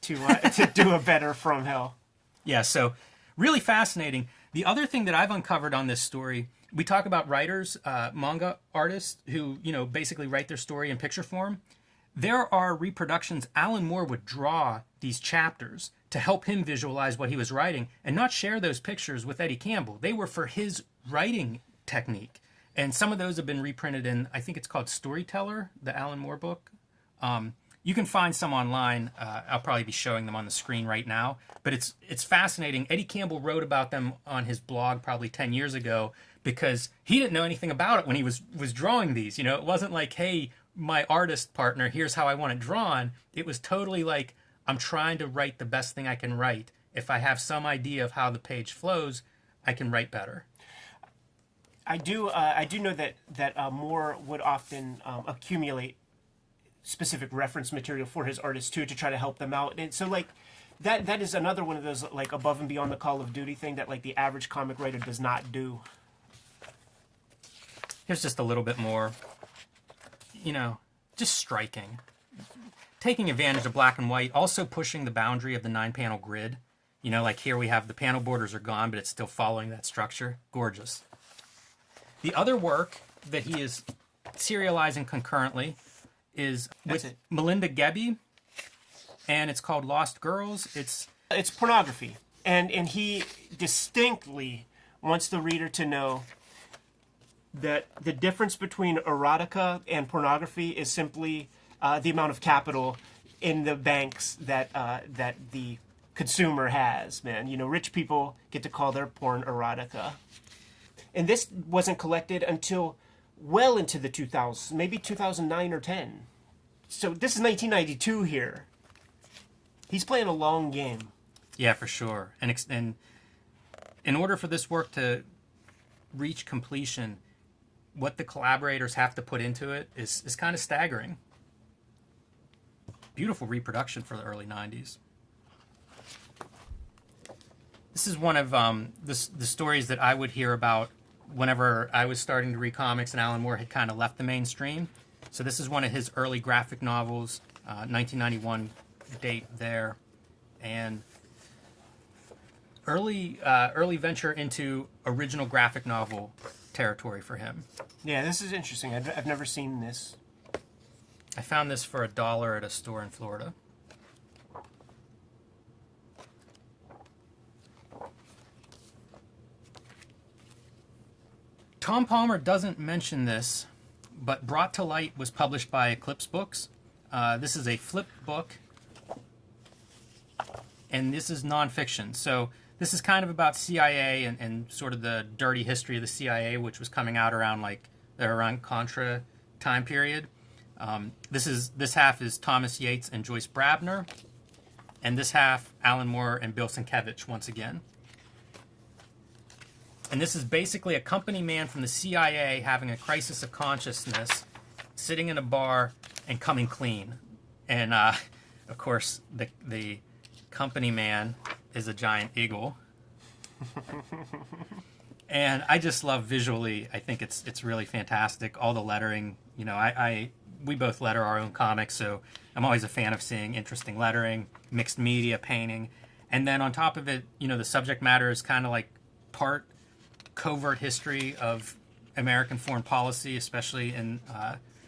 to do a better From Hell. Yeah, so really fascinating. The other thing that I've uncovered on this story, we talk about writers, manga artists who, basically write their story in picture form. There are reproductions. Alan Moore would draw these chapters to help him visualize what he was writing and not share those pictures with Eddie Campbell. They were for his writing technique. And some of those have been reprinted in, I think it's called Storyteller, the Alan Moore book. You can find some online. I'll probably be showing them on the screen right now. But it's fascinating. Eddie Campbell wrote about them on his blog probably 10 years ago because he didn't know anything about it when he was drawing these. It wasn't like, hey, my artist partner, here's how I want it drawn. It was totally I'm trying to write the best thing I can write. If I have some idea of how the page flows, I can write better. I do know that Moore would often accumulate specific reference material for his artists too to try to help them out, and so that is another one of those above and beyond the Call of Duty thing that the average comic writer does not do. Here's just a little bit more, just striking. Taking advantage of black and white, also pushing the boundary of the 9-panel grid. Here we have the panel borders are gone, but it's still following that structure. Gorgeous. The other work that he is serializing concurrently is with Melinda Gebbie, and it's called Lost Girls. It's pornography, and he distinctly wants the reader to know that the difference between erotica and pornography is simply the amount of capital in the banks that the consumer has. Man, rich people get to call their porn erotica. And this wasn't collected until well into the 2000s, maybe 2009 or 10. So this is 1992 here. He's playing a long game. Yeah, for sure. And in order for this work to reach completion, what the collaborators have to put into it is kind of staggering. Beautiful reproduction for the early 90s. This is one of the stories that I would hear about whenever I was starting to read comics and Alan Moore had kind of left the mainstream. So this is one of his early graphic novels, 1991 date there, and early venture into original graphic novel territory for him. Yeah, this is interesting. I've never seen this. I found this for $1 at a store in Florida. Tom Palmer doesn't mention this, but Brought to Light was published by Eclipse Books. This is a flip book, and this is nonfiction. So this is kind of about CIA and sort of the dirty history of the CIA, which was coming out around around Contra time period. This half is Thomas Yates and Joyce Brabner, and this half, Alan Moore and Bilson Cabbage once again. And this is basically a company man from the CIA having a crisis of consciousness, sitting in a bar and coming clean. And, of course, the company man is a giant eagle. And I just love visually. I think it's really fantastic. All the lettering, you know, we both letter our own comics, so I'm always a fan of seeing interesting lettering, mixed media painting. And then on top of it, you know, the subject matter is kind of like part covert history of American foreign policy, especially in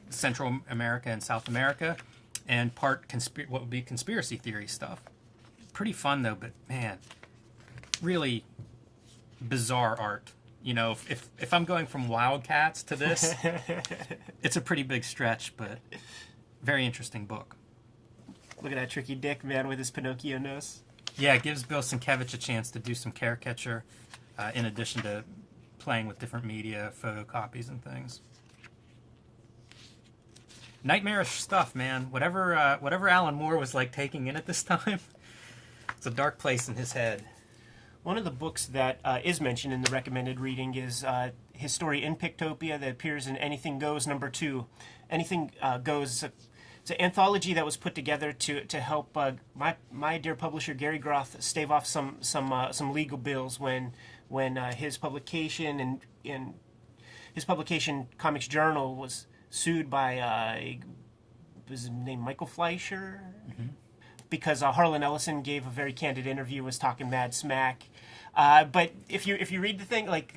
Central America and South America, and part what would be conspiracy theory stuff. Pretty fun though, but man, really bizarre art. You know, if I'm going from Wildcats to this, it's a pretty big stretch, but very interesting book. Look at that tricky dick man with his Pinocchio nose. Yeah, it gives Bilson Cabbage a chance to do some caricature, in addition to playing with different media, photocopies and things. Nightmarish stuff, man. Whatever Alan Moore was like taking in at this time, it's a dark place in his head. One of the books that is mentioned in the recommended reading is his story in Pictopia that appears in Anything Goes #2. Anything Goes. It's an anthology that was put together to help my dear publisher Gary Groth stave off some legal bills when his publication and his publication Comics Journal was sued by was his name Michael Fleischer. Mm-hmm. Because Harlan Ellison gave a very candid interview, was talking mad smack. But if you read the thing, like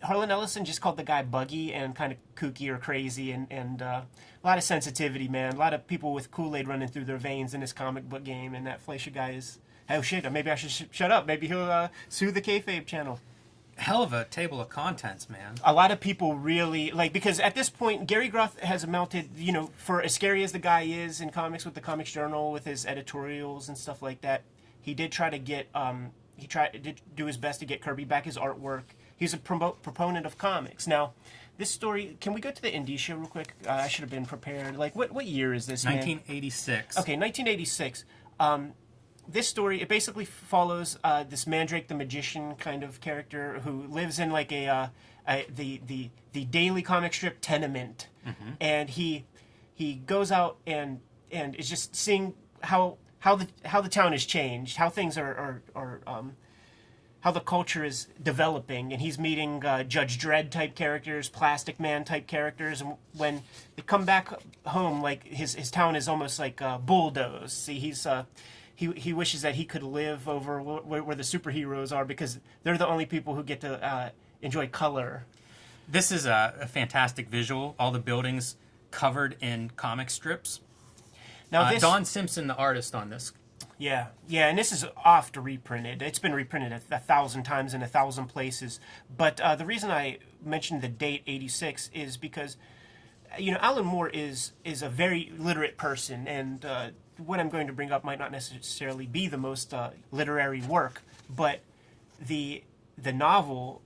Harlan Ellison just called the guy buggy and kind of kooky or crazy, and a lot of sensitivity, man. A lot of people with Kool-Aid running through their veins in this comic book game, and that Fleischer guy is, oh shit, maybe I should shut up. Maybe he'll sue the Kayfabe channel. Hell of a table of contents, man. A lot of people really, like, because at this point, Gary Groth has amounted, you know, for as scary as the guy is in comics with the Comics Journal, with his editorials and stuff like that, he did try to get, did do his best to get Kirby back his artwork. He's a proponent of comics. Now, this story, can we go to the indicia real quick? I should have been prepared. Like, what year is this, 1986. Man? Okay, 1986. This story, it basically follows this Mandrake the Magician kind of character who lives in like the daily comic strip tenement, mm-hmm. and he goes out and is just seeing how the town has changed, how things are how the culture is developing, and he's meeting Judge Dredd type characters, Plastic Man type characters, and when they come back home, like his town is almost like bulldozed. See, he wishes that he could live over where the superheroes are, because they're the only people who get to enjoy color. This is a fantastic visual. All the buildings covered in comic strips. Now, Don Simpson, the artist on this. Yeah, and this is oft reprinted. It's been reprinted 1,000 times in 1,000 places. But the reason I mentioned the date 86 is because, you know, Alan Moore is a very literate person, and what I'm going to bring up might not necessarily be the most literary work, but the novel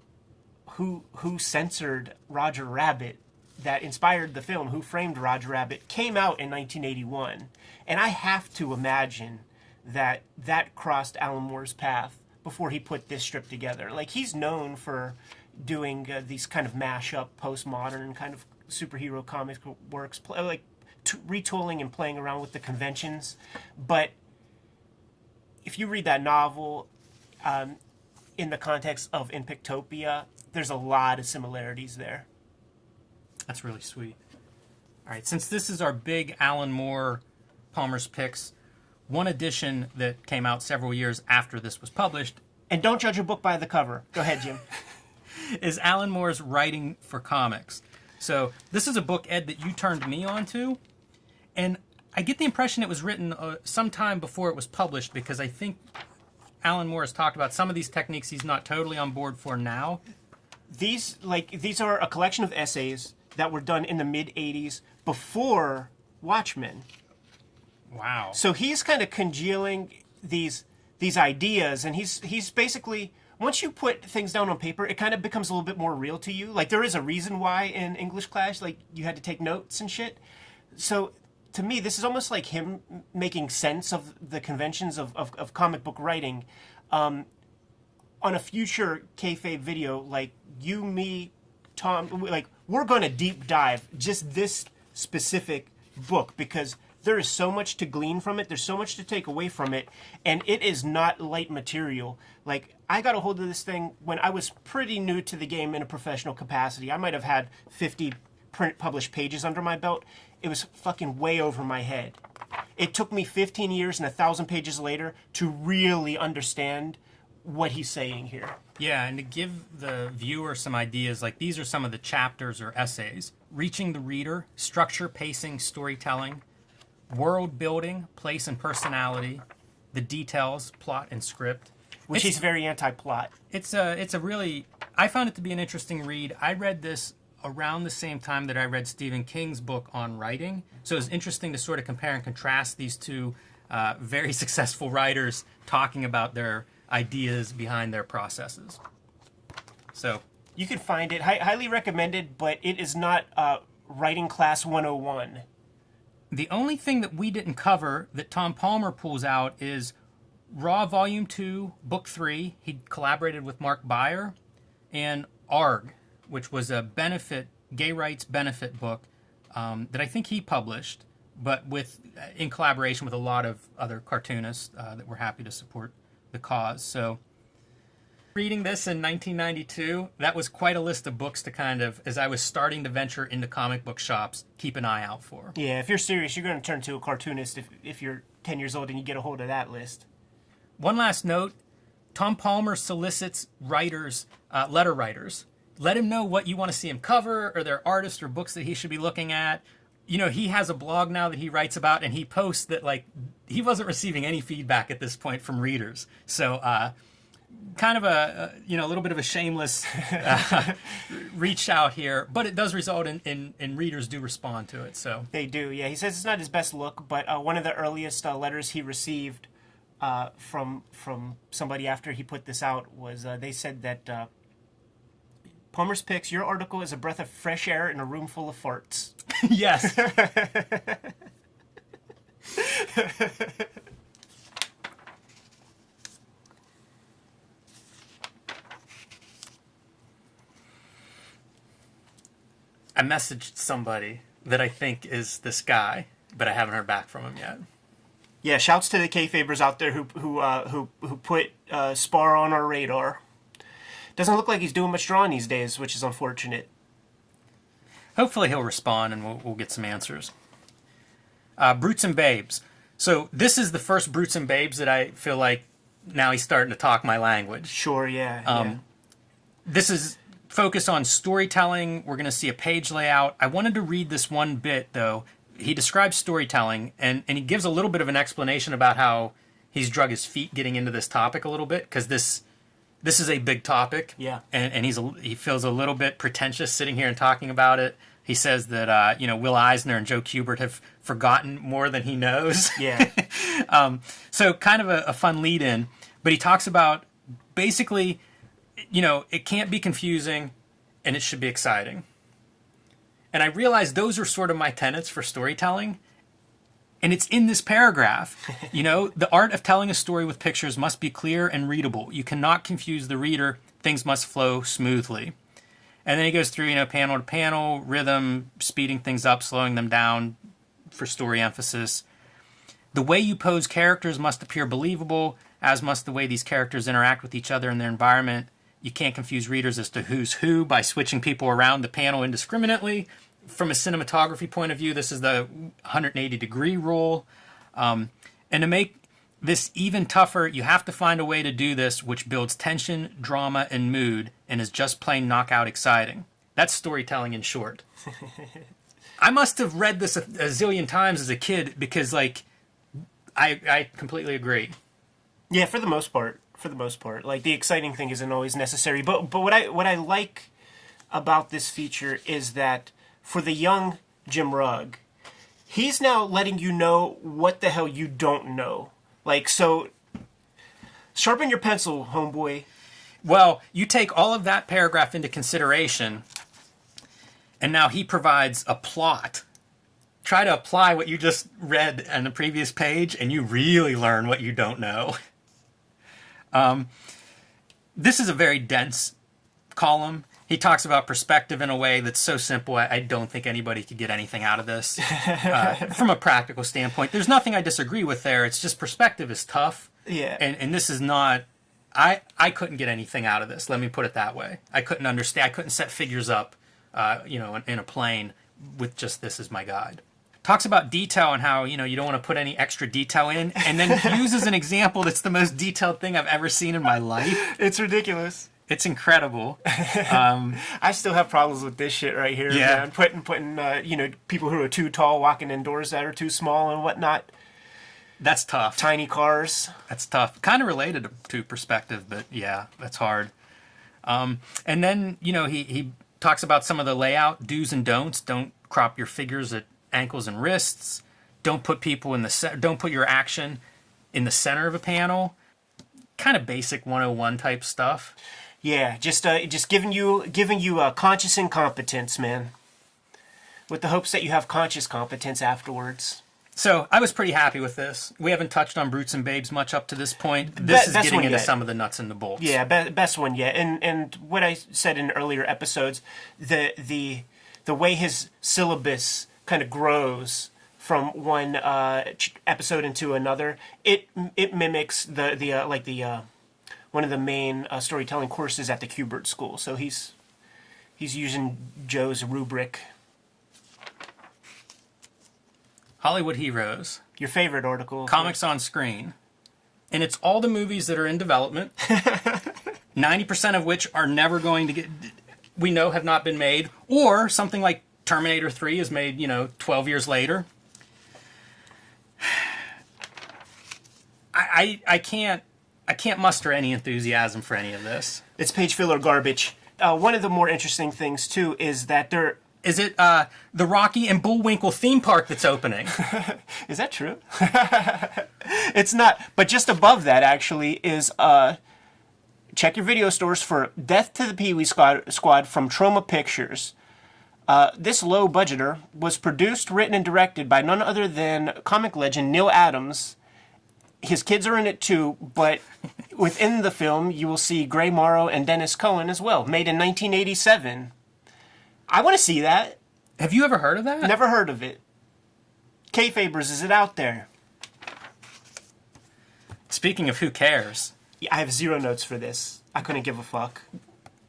Who Censored Roger Rabbit that inspired the film Who Framed Roger Rabbit came out in 1981, and I have to imagine that crossed Alan Moore's path before he put this strip together. Like, he's known for doing these kind of mashup postmodern kind of superhero comic works, like retooling and playing around with the conventions. But if you read that novel in the context of In Pictopia, there's a lot of similarities there. That's really sweet. All right, since this is our big Alan Moore Palmer's Picks, one edition that came out several years after this was published. And don't judge a book by the cover. Go ahead, Jim. Is Alan Moore's Writing for Comics. So this is a book, Ed, that you turned me on to. And I get the impression it was written sometime before it was published, because I think Alan Moore has talked about some of these techniques he's not totally on board for now. These are a collection of essays that were done in the mid-'80s before Watchmen. Wow. So he's kind of congealing these ideas, and he's basically, once you put things down on paper, it kind of becomes a little bit more real to you. Like, there is a reason why in English class, like, you had to take notes and shit. So to me, this is almost like him making sense of the conventions of comic book writing. On a future Kayfabe video, like you, me, Tom, like we're going to deep dive just this specific book because there is so much to glean from it. There's so much to take away from it, and it is not light material. Like I got a hold of this thing when I was pretty new to the game in a professional capacity. I might have had 50 print published pages under my belt. It was fucking way over my head. It took me 15 years and 1,000 pages later to really understand what he's saying here. Yeah, and to give the viewer some ideas, like these are some of the chapters or essays. Reaching the reader, structure, pacing, storytelling, world building, place and personality, the details, plot and script. Which he's very anti-plot. It's a really, I found it to be an interesting read. I read this around the same time that I read Stephen King's book on writing. So it was interesting to sort of compare and contrast these two very successful writers talking about their ideas behind their processes. So you can find it, highly recommended, but it is not writing class 101. The only thing that we didn't cover that Tom Plummer pulls out is Raw Volume 2, Book 3. He collaborated with Mark Beyer, and ARG, which was a gay rights benefit book that I think he published, but in collaboration with a lot of other cartoonists that were happy to support the cause. So reading this in 1992, that was quite a list of books to kind of, as I was starting to venture into comic book shops, keep an eye out for. Yeah, if you're serious, you're going to turn to a cartoonist if you're 10 years old and you get a hold of that list. One last note, Tom Plummer solicits writers, letter writers. Let him know what you want to see him cover, or their artists or books that he should be looking at. You know, he has a blog now that he writes about, and he posts that, like, he wasn't receiving any feedback at this point from readers. So, kind of a little bit of a shameless reach out here, but it does result in readers do respond to it. So they do, yeah. He says it's not his best look, but one of the earliest letters he received from somebody after he put this out was they said that Plummer's Picks, your article is a breath of fresh air in a room full of farts. Yes. I messaged somebody that I think is this guy, but I haven't heard back from him yet. Yeah, shouts to the Kayfabers out there who put Spar on our radar. Doesn't look like he's doing much drawing these days, which is unfortunate. Hopefully he'll respond and we'll get some answers. Brutes and Babes. So this is the first Brutes and Babes that I feel like now he's starting to talk my language. Sure, yeah. This is focused on storytelling. We're going to see a page layout. I wanted to read this one bit, though. He describes storytelling, and he gives a little bit of an explanation about how he's drug his feet getting into this topic a little bit, because this is a big topic. Yeah. And he feels a little bit pretentious sitting here and talking about it. He says that Will Eisner and Joe Kubert have forgotten more than he knows. Yeah. So kind of a fun lead-in. But he talks about basically, it can't be confusing and it should be exciting. And I realized those are sort of my tenets for storytelling. And it's in this paragraph. The art of telling a story with pictures must be clear and readable. You cannot confuse the reader. Things must flow smoothly. And then he goes through, panel to panel, rhythm, speeding things up, slowing them down for story emphasis. The way you pose characters must appear believable, as must the way these characters interact with each other in their environment. You can't confuse readers as to who's who by switching people around the panel indiscriminately. From a cinematography point of view, this is the 180-degree rule. And to make this even tougher, you have to find a way to do this which builds tension, drama, and mood, and is just plain knockout exciting. That's storytelling in short. I must have read this a zillion times as a kid because, I completely agree. Yeah, for the most part. Like, the exciting thing isn't always necessary. But what I like about this feature is that for the young Jim Rugg, he's now letting you know what the hell you don't know. Like, so, sharpen your pencil, homeboy. Well, you take all of that paragraph into consideration, and now he provides a plot try to apply what you just read on the previous page, and you really learn what you don't know. This is a very dense column. He talks about perspective in a way that's so simple, I don't think anybody could get anything out of this. From a practical standpoint, there's nothing I disagree with there. It's just perspective is tough. Yeah. And this is not... I couldn't get anything out of this, let me put it that way. I couldn't understand. I couldn't set figures up, in a plane with just this as my guide. Talks about detail and how, you don't want to put any extra detail in, and then uses an example that's the most detailed thing I've ever seen in my life. It's ridiculous. It's incredible. I still have problems with this shit right here. Yeah. Man. Putting people who are too tall walking indoors that are too small and whatnot. That's tough. Tiny cars. That's tough. Kind of related to perspective, but yeah, that's hard. And then, he talks about some of the layout do's and don'ts. Don't crop your figures at ankles and wrists. Don't put people don't put your action in the center of a panel. Kind of basic 101 type stuff. Yeah, just giving you conscious incompetence, man. With the hopes that you have conscious competence afterwards. So I was pretty happy with this. We haven't touched on Brutes and Babes much up to this point. This is getting into some of the nuts and the bolts. Yeah, best one yet. And what I said in earlier episodes, the way his syllabus kind of grows from one episode into another, it mimics the one of the main storytelling courses at the Hubert School. So he's using Joe's rubric. Hollywood Heroes. Your favorite article. Comics on Screen. And it's all the movies that are in development. 90% of which are never going to we know have not been made. Or something like Terminator 3 is made, 12 years later. I can't muster any enthusiasm for any of this. It's page filler garbage. One of the more interesting things, too, is that there... Is it the Rocky and Bullwinkle theme park that's opening? Is that true? It's not. But just above that, actually, is check your video stores for Death to the PeeWee Squad from Troma Pictures. This low budgeter was produced, written, and directed by none other than comic legend Neal Adams. His kids are in it too, but within the film, you will see Gray Morrow and Dennis Cohen as well, made in 1987. I want to see that. Have you ever heard of that? Never heard of it. Kayfabers, is it out there? Speaking of who cares. Yeah, I have 0 notes for this. I couldn't give a fuck.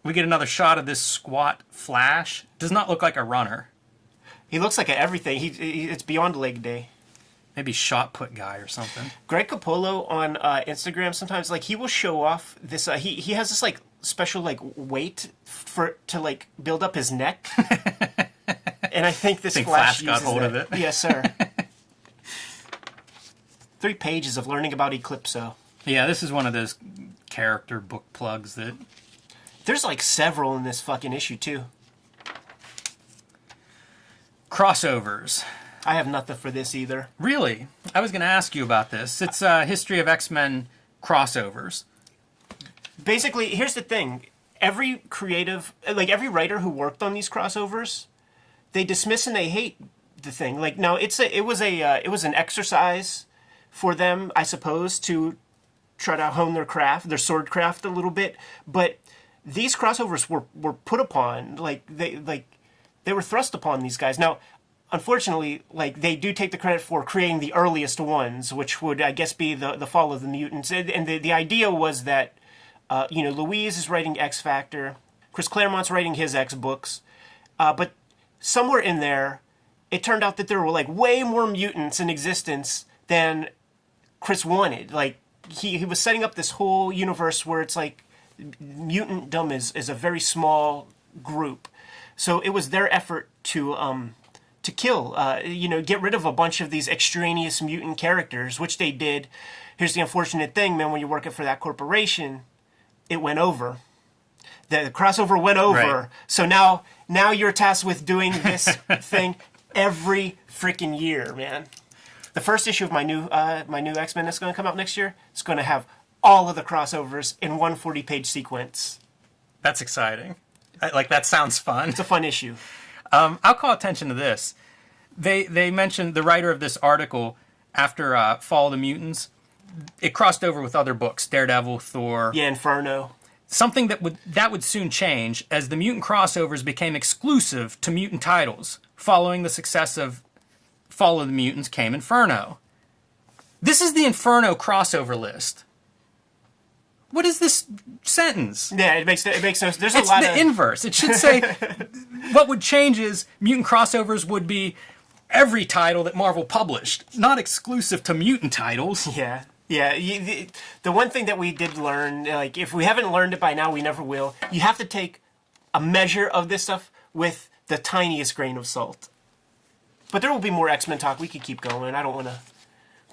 We get another shot of this squat Flash. Does not look like a runner. He looks like everything. It's beyond leg day. Maybe shot put guy or something. Greg Capullo on Instagram sometimes, he will show off this. He has this special weight to build up his neck. And I think this Flash got hold of it. Yes, sir. 3 pages of learning about Eclipso. Yeah, this is one of those character book plugs that... There's several in this fucking issue too. Crossovers. I have nothing for this either. Really? I was going to ask you about this. It's History of X-Men crossovers. Basically, here's the thing. Every creative, every writer who worked on these crossovers, they dismiss and they hate the thing. Now it was an exercise for them, I suppose, to try to hone their sword craft a little bit. But these crossovers were put upon, they were thrust upon these guys. Now, unfortunately, they do take the credit for creating the earliest ones, which would, I guess, be the Fall of the Mutants. And the idea was that, Louise is writing X Factor, Chris Claremont's writing his X books, but somewhere in there, it turned out that there were way more mutants in existence than Chris wanted. He was setting up this whole universe where it's mutantdom is a very small group. So it was their effort to kill, get rid of a bunch of these extraneous mutant characters, which they did. Here's the unfortunate thing, man, when you're working for that corporation, it went over. The crossover went over. Right. So now you're tasked with doing this thing every freaking year, man. The first issue of my new X-Men that's going to come out next year is going to have all of the crossovers in one 40-page sequence. That's exciting. That sounds fun. It's a fun issue. I'll call attention to this. They mentioned the writer of this article after Fall of the Mutants. It crossed over with other books, Daredevil, Thor. Yeah, Inferno. Something that would soon change as the mutant crossovers became exclusive to mutant titles. Following the success of Fall of the Mutants came Inferno. This is the Inferno crossover list. What is this sentence? Yeah, it makes no. There's It's a lot the of inverse. It should say what would change is mutant crossovers would be every title that Marvel published, not exclusive to mutant titles. Yeah. Yeah, the one thing that we did learn, like, if we haven't learned it by now, we never will. You have to take a measure of this stuff with the tiniest grain of salt. But there will be more X-Men talk. We could keep going. I don't want to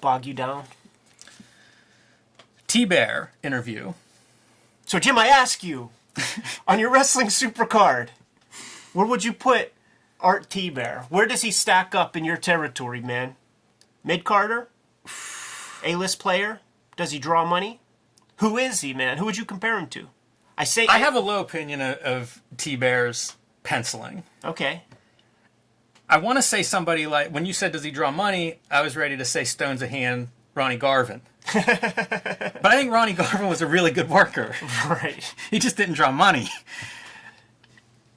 bog you down. Thibert interview. So, Jim, I ask you, on your wrestling supercard, where would you put Art Thibert? Where does he stack up in your territory, man? Mid-Carter? A-list player? Does he draw money? Who is he, man? Who would you compare him to? I have a low opinion of Thibert's penciling. Okay. I want to say somebody like, when you said, does he draw money, I was ready to say Stones of Hand, Ronnie Garvin. But I think Ronnie Garvin was a really good worker. Right. He just didn't draw money.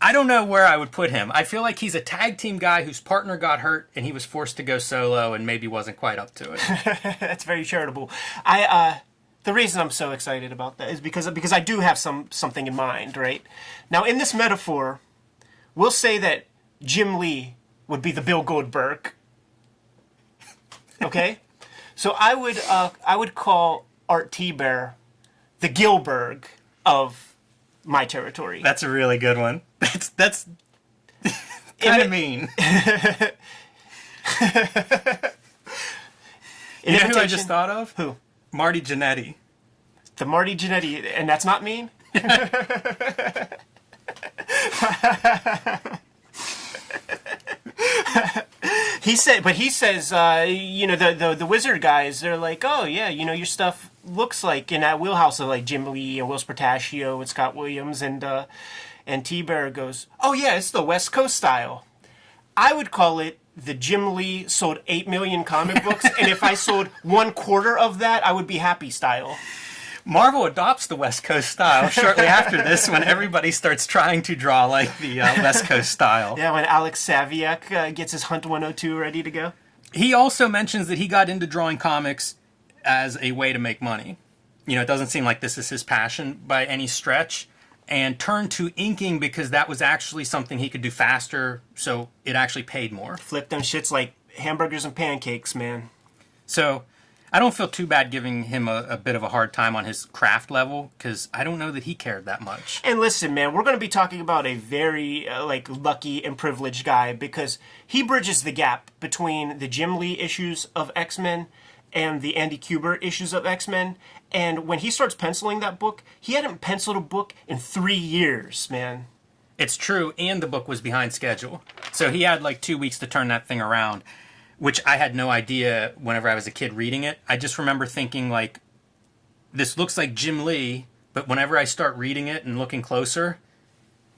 I don't know where I would put him. I feel like he's a tag team guy whose partner got hurt and he was forced to go solo and maybe wasn't quite up to it. That's very charitable. The reason I'm so excited about that is because I do have something in mind, right? Now, in this metaphor, we'll say that Jim Lee would be the Bill Goldberg. Okay? So I would call Art Thibert the Gillberg of my territory. That's a really good one. That's kind of mean. You know who I just thought of? Who? Marty Janetty. The Marty Janetty, and that's not mean? He says, the Wizard guys, they're like, oh yeah, your stuff looks like in that wheelhouse of like Jim Lee and Will Spartaccio and Scott Williams, and Thibert goes, oh yeah, it's the West Coast style. I would call it the Jim Lee sold 8 million comic books, and if I sold 1/4 of that, I would be happy style. Marvel adopts the West Coast style shortly after this when everybody starts trying to draw like the West Coast style. Yeah, when Alex Saviak gets his Hunt 102 ready to go. He also mentions that he got into drawing comics as a way to make money. It doesn't seem like this is his passion by any stretch. And turned to inking because that was actually something he could do faster, so it actually paid more. Flip them shits like hamburgers and pancakes, man. So I don't feel too bad giving him a bit of a hard time on his craft level, because I don't know that he cared that much. And listen, man, we're going to be talking about a very lucky and privileged guy, because he bridges the gap between the Jim Lee issues of X-Men and the Andy Kubert issues of X-Men. And when he starts penciling that book, he hadn't penciled a book in 3 years, man. It's true, and the book was behind schedule. So he had like 2 weeks to turn that thing around, which I had no idea whenever I was a kid reading it. I just remember thinking, like, this looks like Jim Lee, but whenever I start reading it and looking closer,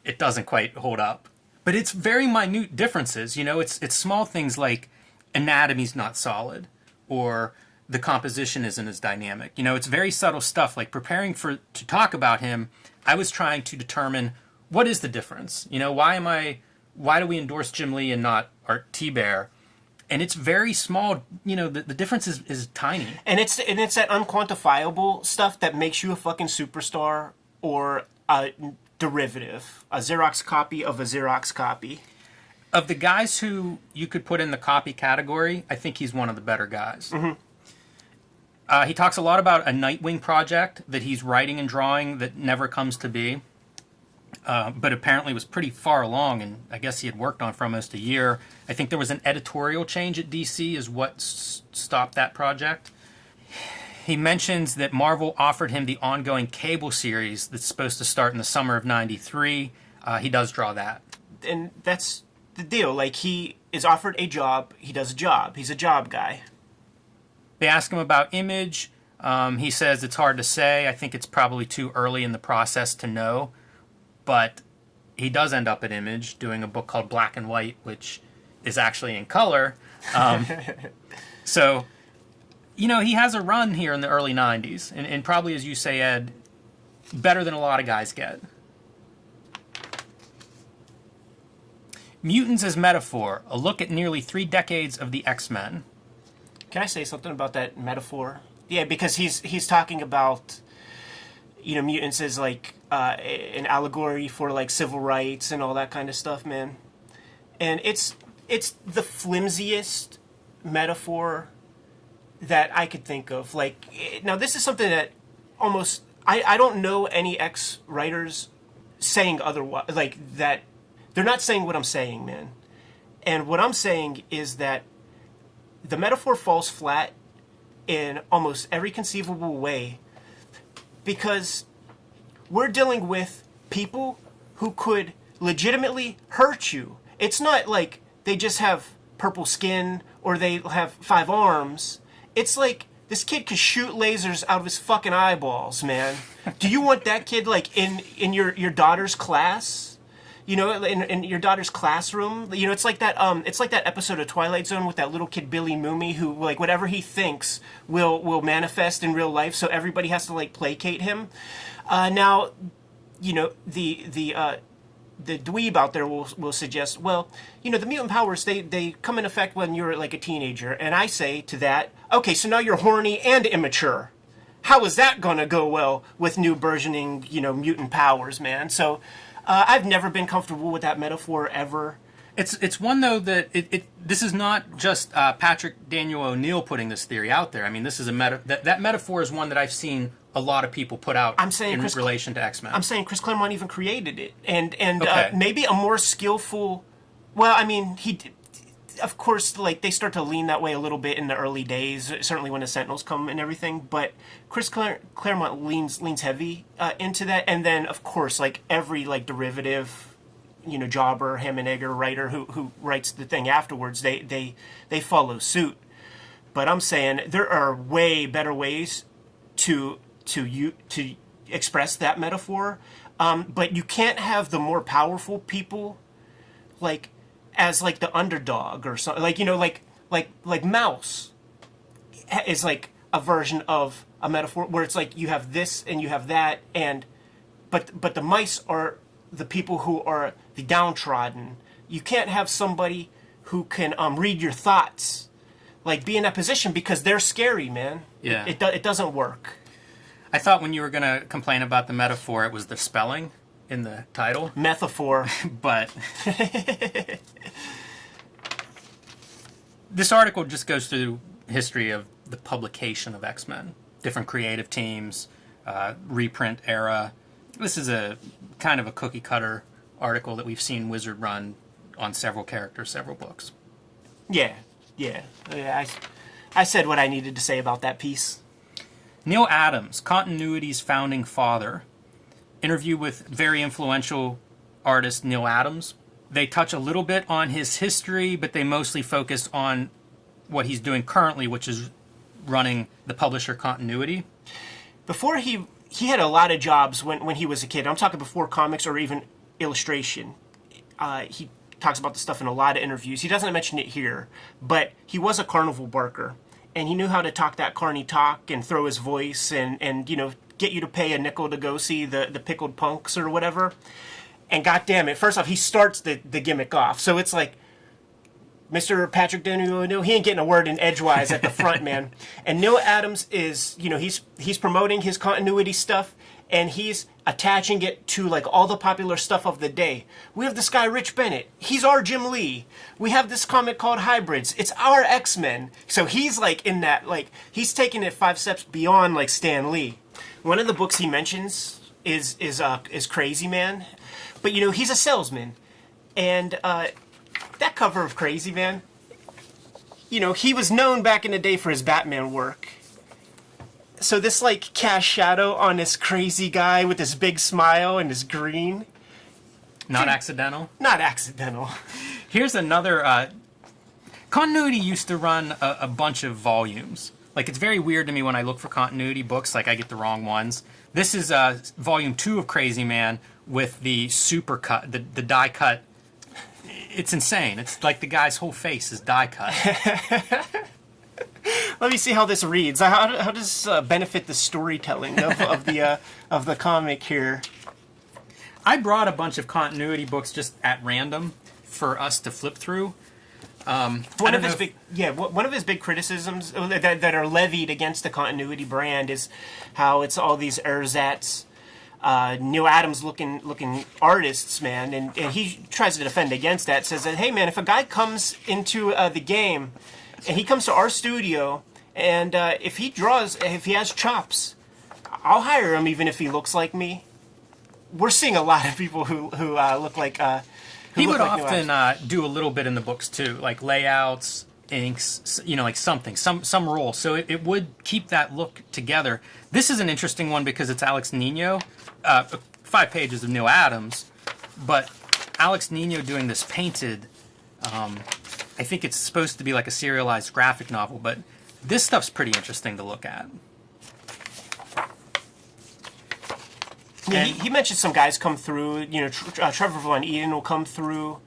it doesn't quite hold up. But it's very minute differences, it's small things like anatomy's not solid, or the composition isn't as dynamic. It's very subtle stuff. Like preparing to talk about him, I was trying to determine what is the difference. Why do we endorse Jim Lee and not Art Thibert? And it's very small. The difference is tiny. And it's that unquantifiable stuff that makes you a fucking superstar or a derivative, a Xerox copy of a Xerox copy. Of the guys who you could put in the copy category, I think he's one of the better guys. Mm-hmm. He talks a lot about a Nightwing project that he's writing and drawing that never comes to be, but apparently was pretty far along, and I guess he had worked on for almost a year. I think there was an editorial change at DC is what stopped that project. He mentions that Marvel offered him the ongoing Cable series that's supposed to start in the summer of '93. He does draw that. And that's the deal. Like, he is offered a job, he does a job. He's a job guy. They ask him about Image. He says it's hard to say. I think it's probably too early in the process to know. But he does end up at Image doing a book called Black and White, which is actually in color. So, you know, he has a run here in the early 90s, and probably, as you say, Ed, better than a lot of guys get. Mutants as Metaphor, a look at nearly 3 decades of the X-Men. Can I say something about that metaphor? Yeah, because he's talking about, you know, mutants as like an allegory for like civil rights and all that kind of stuff, man. And it's the flimsiest metaphor that I could think of. Like, now this is something that almost I don't know any X writers saying otherwise, like that. They're not saying what I'm saying, man. And what I'm saying is that the metaphor falls flat in almost every conceivable way because we're dealing with people who could legitimately hurt you. It's not like they just have purple skin or they have 5 arms. It's like this kid could shoot lasers out of his fucking eyeballs, man. Do you want that kid like in your daughter's class? You know, in your daughter's classroom, you know, it's like that episode of Twilight Zone with that little kid Billy Mooney who, like, whatever he thinks will manifest in real life, so everybody has to like placate him. Now, you know, the dweeb out there will suggest, well, you know, the mutant powers they come in effect when you're like a teenager, and I say to that, okay, so now you're horny and immature. How is that gonna go well with new burgeoning, you know, mutant powers, man? So. I've never been comfortable with that metaphor ever. It's one though that this is not just Patrick Daniel O'Neill putting this theory out there. I mean, this is that metaphor is one that I've seen a lot of people put out in relation to X-Men. I'm saying Chris Claremont even created it, and okay. Maybe a more skillful. Well, I mean, of course, like they start to lean that way a little bit in the early days, certainly when the Sentinels come and everything. But Chris Claremont leans heavy into that, and then of course, like every like derivative, you know, jobber, ham and egger writer who writes the thing afterwards, they follow suit. But I'm saying there are way better ways to express that metaphor, but you can't have the more powerful people like. As like the underdog or something, like, you know, like Mouse is like a version of a metaphor where it's like you have this and you have that, and but the mice are the people who are the downtrodden. You can't have somebody who can read your thoughts, like be in that position because they're scary, man. Yeah, it doesn't work. I thought when you were gonna complain about the metaphor, it was the spelling in the title. Metaphor. But this article just goes through history of the publication of X-Men, different creative teams, reprint era. This is a kind of a cookie cutter article that we've seen Wizard run on several characters, several books. Yeah. I said what I needed to say about that piece. Neal Adams, Continuity's founding father. Interview with very influential artist Neal Adams. They touch a little bit on his history, but they mostly focus on what he's doing currently, which is running the publisher Continuity. Before he had a lot of jobs when he was a kid. I'm talking before comics or even illustration. He talks about the stuff in a lot of interviews. He doesn't mention it here, but he was a carnival barker, and he knew how to talk that carny talk and throw his voice and you know, get you to pay a nickel to go see the pickled punks or whatever. And goddamn it, first off, he starts the gimmick off. So it's like, Mr. Patrick Daniel O'Neill, he ain't getting a word in edgewise at the front, man. And Neal Adams is, you know, he's promoting his continuity stuff, and he's attaching it to like all the popular stuff of the day. We have this guy Rich Bennett. He's our Jim Lee. We have this comic called Hybrids. It's our X-Men. So he's like in that, like he's taking it 5 steps beyond like Stan Lee. One of the books he mentions is Crazy Man, but you know he's a salesman, and that cover of Crazy Man, you know, he was known back in the day for his Batman work. So this like cast shadow on this crazy guy with this big smile and his green. Not accidental? Not accidental. Here's another... Continuity used to run a bunch of volumes. Like, it's very weird to me when I look for continuity books, like I get the wrong ones. This is volume 2 of Crazy Man with the super cut, the die cut It's insane. It's like the guy's whole face is die cut. Let me see how this reads. How does this benefit the storytelling of the comic here? I brought a bunch of continuity books just at random for us to flip through. One of his big criticisms that are levied against the continuity brand is how it's all these ersatz, Neal Adams looking artists, man, and he tries to defend against that. Says that, hey man, if a guy comes into the game and he comes to our studio and if he has chops, I'll hire him even if he looks like me. We're seeing a lot of people who look like. He would often do a little bit in the books too, like layouts, inks, like something, some role. So it would keep that look together. This is an interesting one because it's Alex Nino, 5 pages of Neal Adams, but Alex Nino doing this painted. I think it's supposed to be like a serialized graphic novel, but this stuff's pretty interesting to look at. Yeah, he mentioned some guys come through. Trevor Von Eden will come through.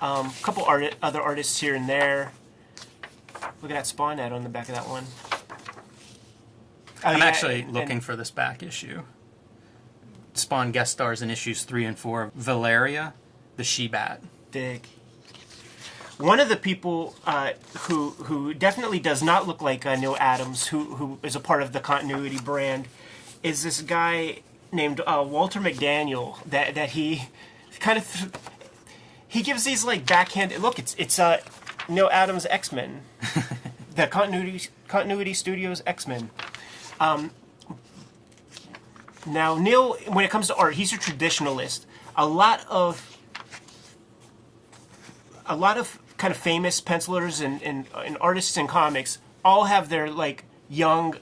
A couple other artists here and there. Look at that Spawn ad on the back of that one. I'm actually looking for this back issue. Spawn guest stars in issues 3 and 4 of Valeria, the She-Bat. Dig. One of the people who definitely does not look like Neal Adams, who is a part of the continuity brand, is this guy named Walter McDaniel. That he kind of he gives these like backhanded look. It's Neal Adams X-Men, the continuity studios X-Men. Now Neal, when it comes to art, he's a traditionalist. A lot of kind of famous pencilers and artists in comics all have their like young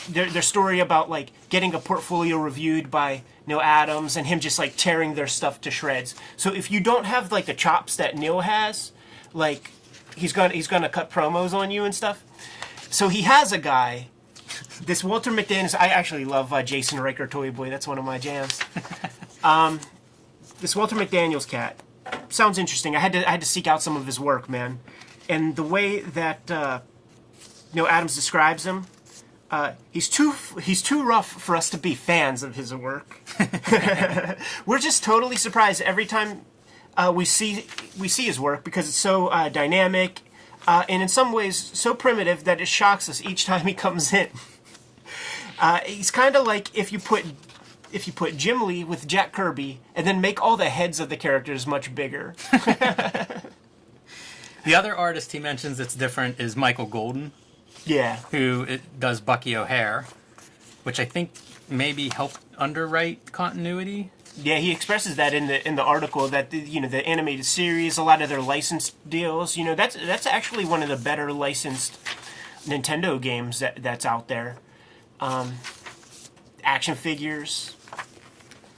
their story about like getting a portfolio reviewed by Neal Adams and him just like tearing their stuff to shreds. So if you don't have like the chops that Neal has, like he's gonna cut promos on you and stuff. So he has a guy, this Walter McDaniel. I actually love Jason Riker Toy Boy. That's one of my jams. This Walter McDaniel's cat sounds interesting. I had to seek out some of his work, man, and the way that Neal Adams describes him. He's too rough for us to be fans of his work. We're just totally surprised every time we see his work because it's so dynamic and in some ways so primitive that it shocks us each time he comes in. He's kind of like if you put Jim Lee with Jack Kirby and then make all the heads of the characters much bigger. The other artist he mentions that's different is Michael Golden. Yeah, who does Bucky O'Hare, which I think maybe helped underwrite continuity. Yeah, he expresses that in the article that the animated series, a lot of their licensed deals, that's actually one of the better licensed Nintendo games that's out there. Action figures.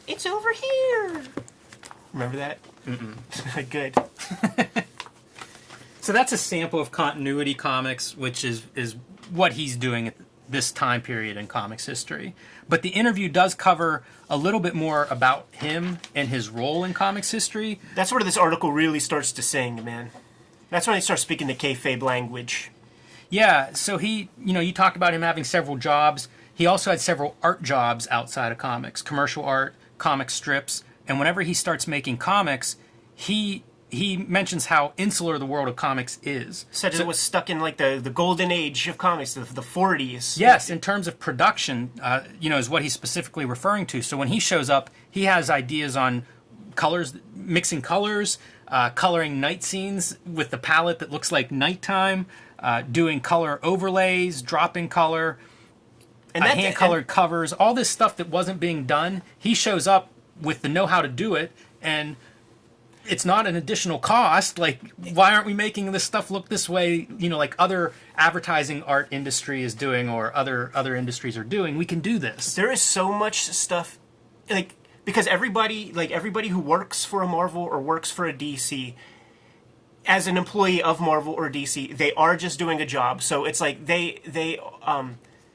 It's over here. Remember that? Mm-mm. Good. So that's a sample of continuity comics, which is what he's doing at this time period in comics history. But the interview does cover a little bit more about him and his role in comics history. That's where this article really starts to sing, man. That's when he starts speaking the kayfabe language. Yeah, so you talk about him having several jobs. He also had several art jobs outside of comics, commercial art, comic strips, and whenever he starts making comics, he mentions how insular the world of comics is. Said it was stuck in like the golden age of comics, the 40s. Yes, in terms of production, is what he's specifically referring to. So when he shows up, he has ideas on colors, mixing colors, coloring night scenes with the palette that looks like nighttime, doing color overlays, dropping color, and hand-colored covers, all this stuff that wasn't being done. He shows up with the know-how to do it, and it's not an additional cost. Like, why aren't we making this stuff look this way? Like other advertising art industry is doing, or other industries are doing. We can do this. There is so much stuff, like because everybody who works for a Marvel or works for a DC, as an employee of Marvel or DC, they are just doing a job. So it's like they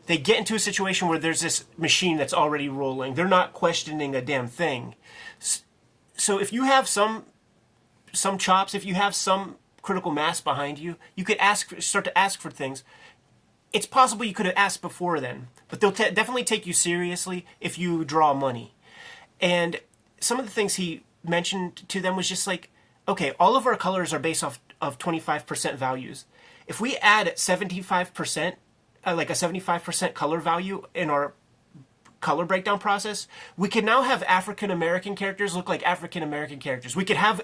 get into a situation where there's this machine that's already rolling. They're not questioning a damn thing. So if you have some some chops, if you have some critical mass behind you, you could start to ask for things. It's possible you could have asked before then, but they'll definitely take you seriously if you draw money. And some of the things he mentioned to them was just like, okay, all of our colors are based off of 25% values. If we add 75%, like a 75% color value in our color breakdown process, we can now have African American characters look like African American characters. We could have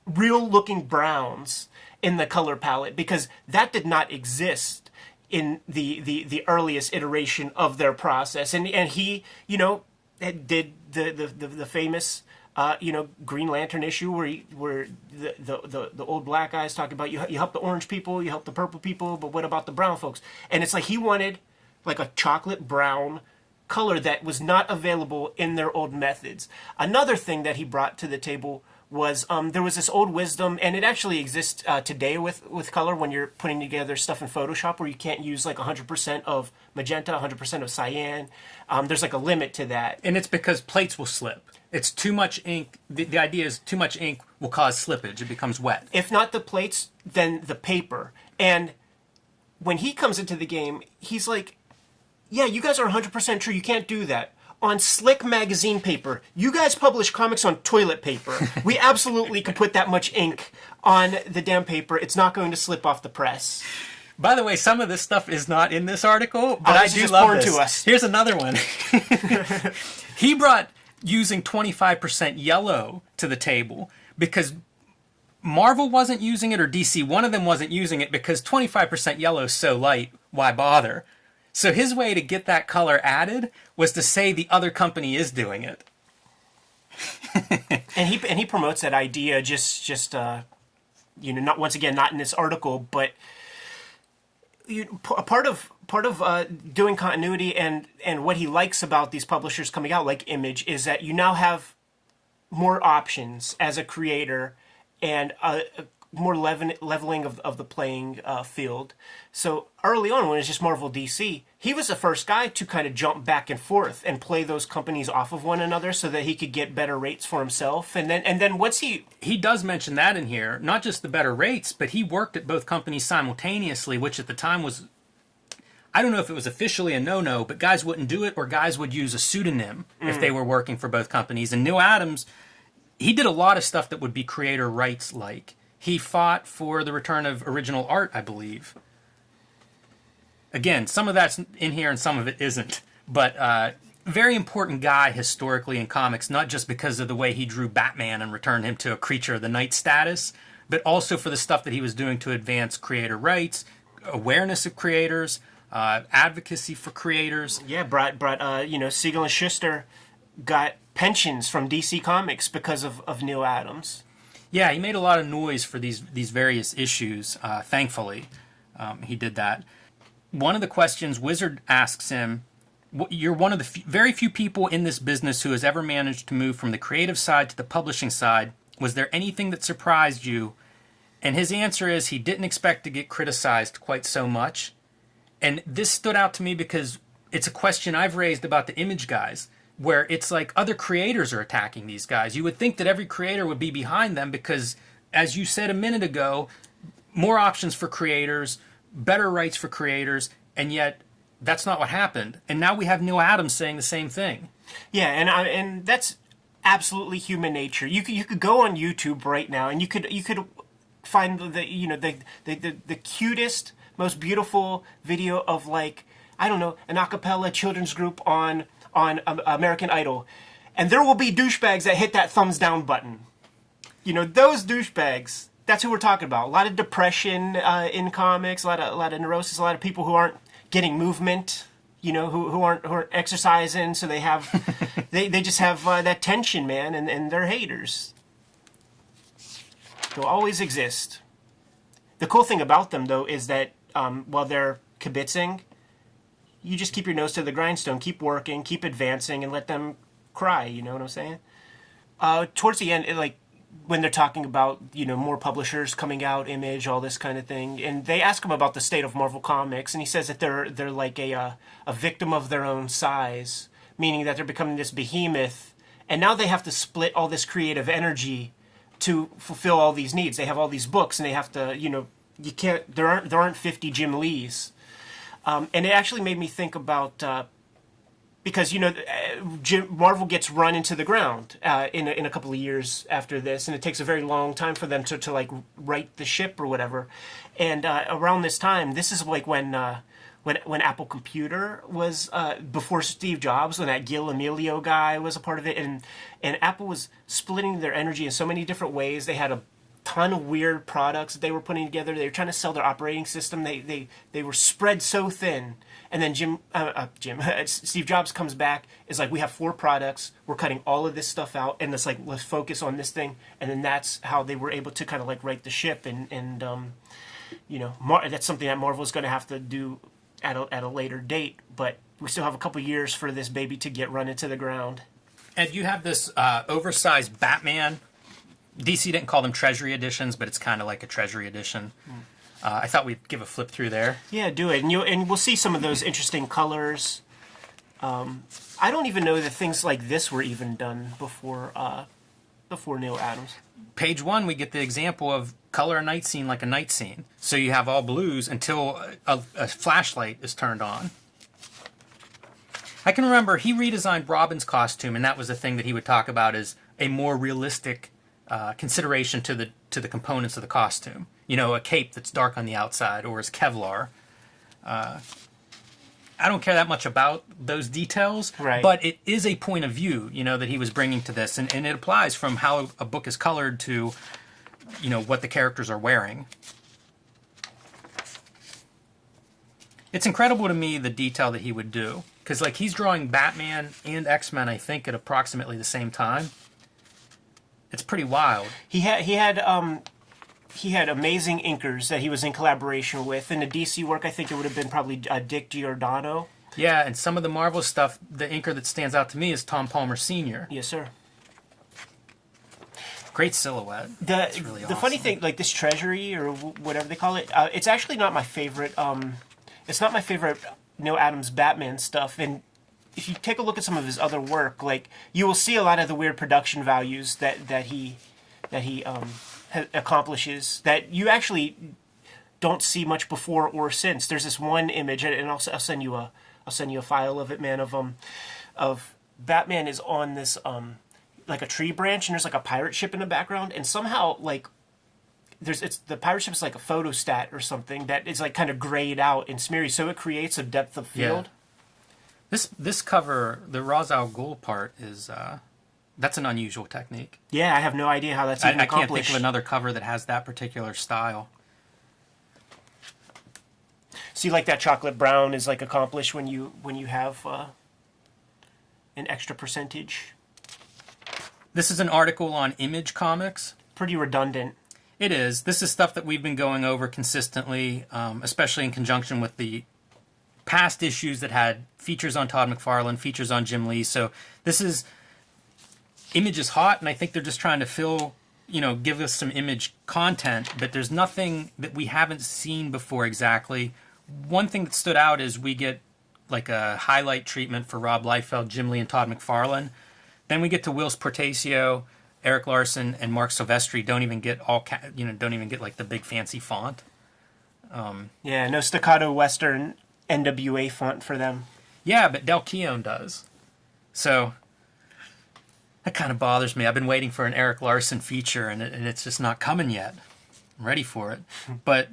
real looking browns in the color palette, because that did not exist in the earliest iteration of their process. And he, you know, did the famous Green Lantern issue where the old black guys talking about you help the orange people, you help the purple people, but what about the brown folks? And it's like he wanted like a chocolate brown color that was not available in their old methods. Another thing that he brought to the table was there was this old wisdom, and it actually exists today with color when you're putting together stuff in Photoshop, where you can't use like 100% of magenta, 100% of cyan. There's like a limit to that. And it's because plates will slip. It's too much ink. The idea is too much ink will cause slippage. It becomes wet. If not the plates, then the paper. And when he comes into the game, he's like, yeah, you guys are 100% true. You can't do that. On slick magazine paper, you guys publish comics on toilet paper. We absolutely could put that much ink on the damn paper. It's not going to slip off the press. By the way, some of this stuff is not in this article, but I do just love porn this. to us. Here's another one. He brought using 25% yellow to the table because Marvel wasn't using it, or DC, one of them wasn't using it, because 25% yellow is so light, why bother? So his way to get that color added was to say the other company is doing it. and he promotes that idea just not, once again, not in this article, but part of doing continuity and what he likes about these publishers coming out like Image is that you now have more options as a creator and more leveling of the playing field. So early on, when it was just Marvel DC, he was the first guy to kind of jump back and forth and play those companies off of one another so that he could get better rates for himself. And then once he does mention that in here, not just the better rates, but he worked at both companies simultaneously, which at the time was, I don't know if it was officially a no-no, but guys wouldn't do it, or guys would use a pseudonym if they were working for both companies. And Neal Adams, he did a lot of stuff that would be creator rights like. He fought for the return of original art, I believe. Again, some of that's in here and some of it isn't. But very important guy historically in comics, not just because of the way he drew Batman and returned him to a creature of the night status, but also for the stuff that he was doing to advance creator rights, awareness of creators, advocacy for creators. Yeah, brought Siegel and Schuster got pensions from DC Comics because of Neal Adams. Yeah, he made a lot of noise for these various issues, thankfully. He did that. One of the questions Wizard asks him, you're one of the very few people in this business who has ever managed to move from the creative side to the publishing side. Was there anything that surprised you? And his answer is he didn't expect to get criticized quite so much. And this stood out to me because it's a question I've raised about the Image guys, where it's like other creators are attacking these guys. You would think that every creator would be behind them because, as you said a minute ago, more options for creators, better rights for creators, and yet that's not what happened. And now we have Neal Adams saying the same thing. Yeah, and that's absolutely human nature. You could go on YouTube right now and you could find the cutest, most beautiful video of, like, I don't know, an a cappella children's group on American Idol, and there will be douchebags that hit that thumbs down button. Those douchebags, that's who we're talking about. A lot of depression in comics, a lot of neurosis, a lot of people who aren't getting movement, who aren't exercising, so they have they just have that tension, man, and they're haters. They'll always exist. The cool thing about them, though, is that while they're kibitzing, you just keep your nose to the grindstone, keep working, keep advancing, and let them cry, you know what I'm saying? Towards the end, when they're talking about, more publishers coming out, Image, all this kind of thing, and they ask him about the state of Marvel Comics, and he says that they're like a victim of their own size, meaning that they're becoming this behemoth, and now they have to split all this creative energy to fulfill all these needs. They have all these books, and they have to, you can't. There aren't 50 Jim Lees, and it actually made me think about because Marvel gets run into the ground in a couple of years after this, and it takes a very long time for them to like right the ship or whatever. And around this time, this is like when Apple Computer was before Steve Jobs, when that Gil Amelio guy was a part of it, and Apple was splitting their energy in so many different ways. They had a ton of weird products that they were putting together. They were trying to sell their operating system. They were spread so thin. And then Steve Jobs comes back, is like, we have 4 products, we're cutting all of this stuff out, and it's like, let's focus on this thing. And then that's how they were able to kind of like right the ship, and that's something that Marvel's going to have to do at a later date. But we still have a couple years for this baby to get run into the ground. Ed, you have this oversized Batman. DC didn't call them Treasury editions, but it's kind of like a Treasury edition. I thought we'd give a flip through there. Yeah, do it. And we'll see some of those interesting colors. I don't even know that things like this were even done before Neal Adams. Page 1, we get the example of color a night scene like a night scene. So you have all blues until a flashlight is turned on. I can remember he redesigned Robin's costume, and that was the thing that he would talk about as a more realistic consideration to the components of the costume. A cape that's dark on the outside, or as Kevlar. I don't care that much about those details, right, but it is a point of view, that he was bringing to this, and it applies from how a book is colored to, what the characters are wearing. It's incredible to me the detail that he would do, because like he's drawing Batman and X-Men, I think, at approximately the same time. It's pretty wild. He had amazing inkers that he was in collaboration with. In the DC work, I think it would have been probably Dick Giordano. Yeah, and some of the Marvel stuff, the inker that stands out to me is Tom Palmer Sr. Yes, sir. Great silhouette. It's really awesome. The funny thing, like this Treasury or whatever they call it, it's actually not my favorite. It's not my favorite Neal Adams Batman stuff. And if you take a look at some of his other work, like you will see a lot of the weird production values that he accomplishes that you actually don't see much before or since. There's this one image, and I'll send you a file of it, man. Of Batman is on this like a tree branch, and there's like a pirate ship in the background, and somehow like the pirate ship is like a photostat or something that is like kind of grayed out and smeary, so it creates a depth of field. Yeah. This cover, the Ra's al Ghul part is. That's an unusual technique. Yeah, I have no idea how that's even accomplished. I can't think of another cover that has that particular style. See, like that chocolate brown is like accomplished when you have an extra percentage. This is an article on Image Comics. Pretty redundant. It is. This is stuff that we've been going over consistently, especially in conjunction with the past issues that had features on Todd McFarlane, features on Jim Lee. So this is... Image is hot, and I think they're just trying to give us some Image content, but there's nothing that we haven't seen before exactly. One thing that stood out is we get like a highlight treatment for Rob Liefeld, Jim Lee, and Todd McFarlane. Then we get to Whilce Portacio, Eric Larson, and Mark Silvestri. Don't even get like the big fancy font. Yeah, no staccato Western NWA font for them. Yeah, but Del Keown does. So... that kind of bothers me. I've been waiting for an Eric Larson feature, and it's just not coming yet. I'm ready for it, but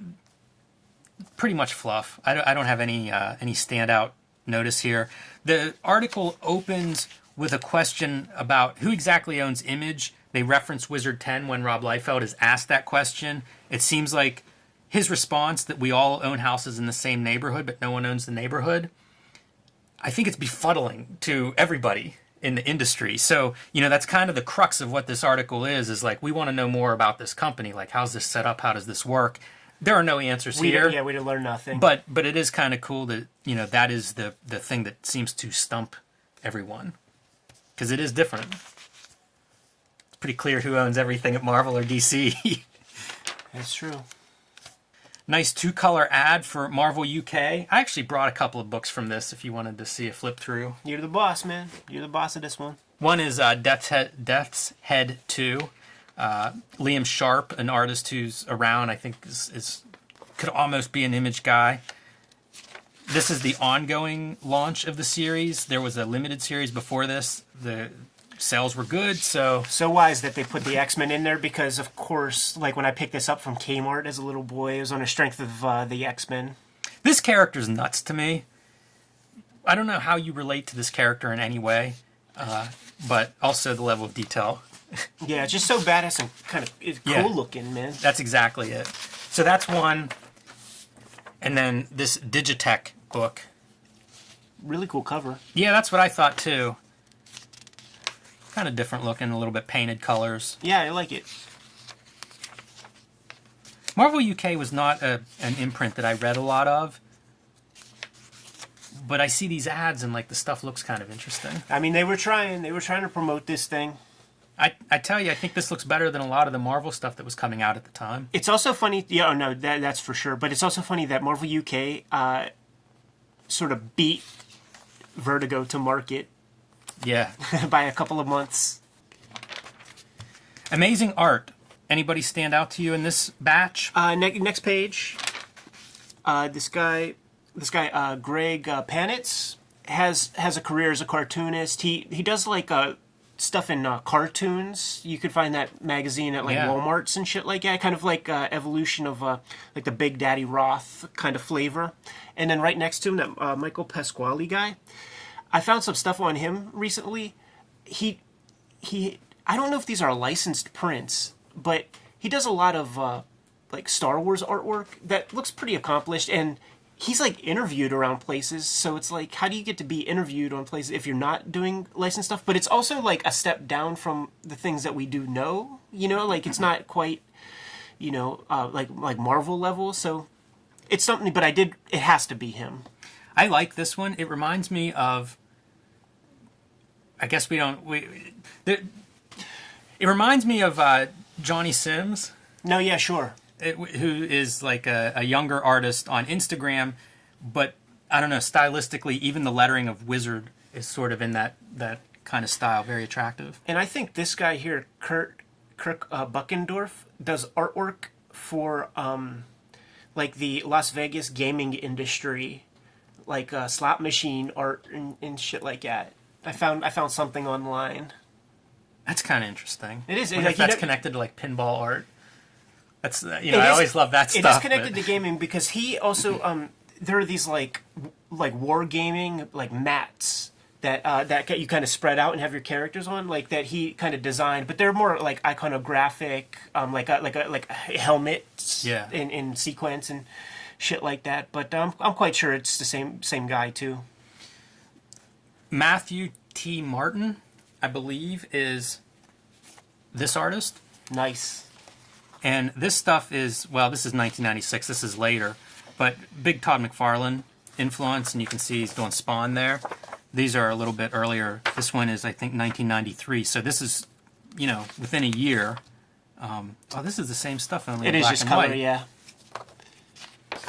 pretty much fluff. I don't have any standout notice here. The article opens with a question about who exactly owns Image. They reference Wizard 10 when Rob Liefeld is asked that question. It seems like his response that we all own houses in the same neighborhood, but no one owns the neighborhood. I think it's befuddling to everybody in the industry. So, that's kind of the crux of what this article is like, we want to know more about this company. Like, how's this set up? How does this work? There are no answers here. Yeah, we didn't learn nothing. But it is kind of cool that, that is the thing that seems to stump everyone. Because it is different. It's pretty clear who owns everything at Marvel or DC. That's true. Nice 2-color ad for Marvel UK. I actually brought a couple of books from this if you wanted to see a flip through. You're the boss, man. You're the boss of this one. One is Death's Head 2, Liam Sharp, an artist who's around, I think is could almost be an Image guy. This is the ongoing launch of the series. There was a limited series before this. The sales were good, so wise that they put the X-Men in there because, of course, like when I picked this up from Kmart as a little boy, it was on the strength of the X-Men. This character's nuts to me. I don't know how you relate to this character in any way, but also the level of detail. Yeah, it's just so badass and kind of cool looking, man. That's exactly it. So that's one. And then this Digitech book. Really cool cover. Yeah, that's what I thought too. Kind of different looking, a little bit painted colors. Yeah, I like it. Marvel UK was not an imprint that I read a lot of. But I see these ads and like the stuff looks kind of interesting. I mean, they were trying to promote this thing. I tell you, I think this looks better than a lot of the Marvel stuff that was coming out at the time. It's also funny, that's for sure. But it's also funny that Marvel UK sort of beat Vertigo to market. Yeah. By a couple of months. Amazing art. Anybody stand out to you in this batch? Next page. This guy, Greg Panitz, has a career as a cartoonist. He does like stuff in cartoons. You could find that magazine at like Walmarts and shit like that. Kind of like evolution of like the Big Daddy Roth kind of flavor. And then right next to him, that Michael Pasquale guy. I found some stuff on him recently. He I don't know if these are licensed prints, but he does a lot of like Star Wars artwork that looks pretty accomplished, and he's like interviewed around places, so it's like, how do you get to be interviewed on places if you're not doing licensed stuff? But it's also like a step down from the things that we do know, like it's not quite, like Marvel level. So it's something, but it has to be him. I like this one. It reminds me of, I guess it reminds me of Johnny Sims. No, yeah, sure. Who is like a younger artist on Instagram, but I don't know, stylistically, even the lettering of Wizard is sort of in that kind of style, very attractive. And I think this guy here, Kirk Buckendorf, does artwork for like the Las Vegas gaming industry, like slot machine art and shit like that. I found something online. That's kind of interesting. It is. Like that's connected to like pinball art. That's I always love that stuff. It is connected to gaming because he also there are these like wargaming like mats that you kind of spread out and have your characters on, like that he kind of designed, but they're more like iconographic, like a helmet in sequence and shit like that. But I'm quite sure it's the same guy too. Matthew T. Martin, I believe, is this artist. Nice. And this stuff is, this is 1996. This is later, but big Todd McFarlane influence, and you can see he's doing Spawn there. These are a little bit earlier. This one is, I think, 1993. So this is, within a year. This is the same stuff, only in black and white. It is just color, yeah.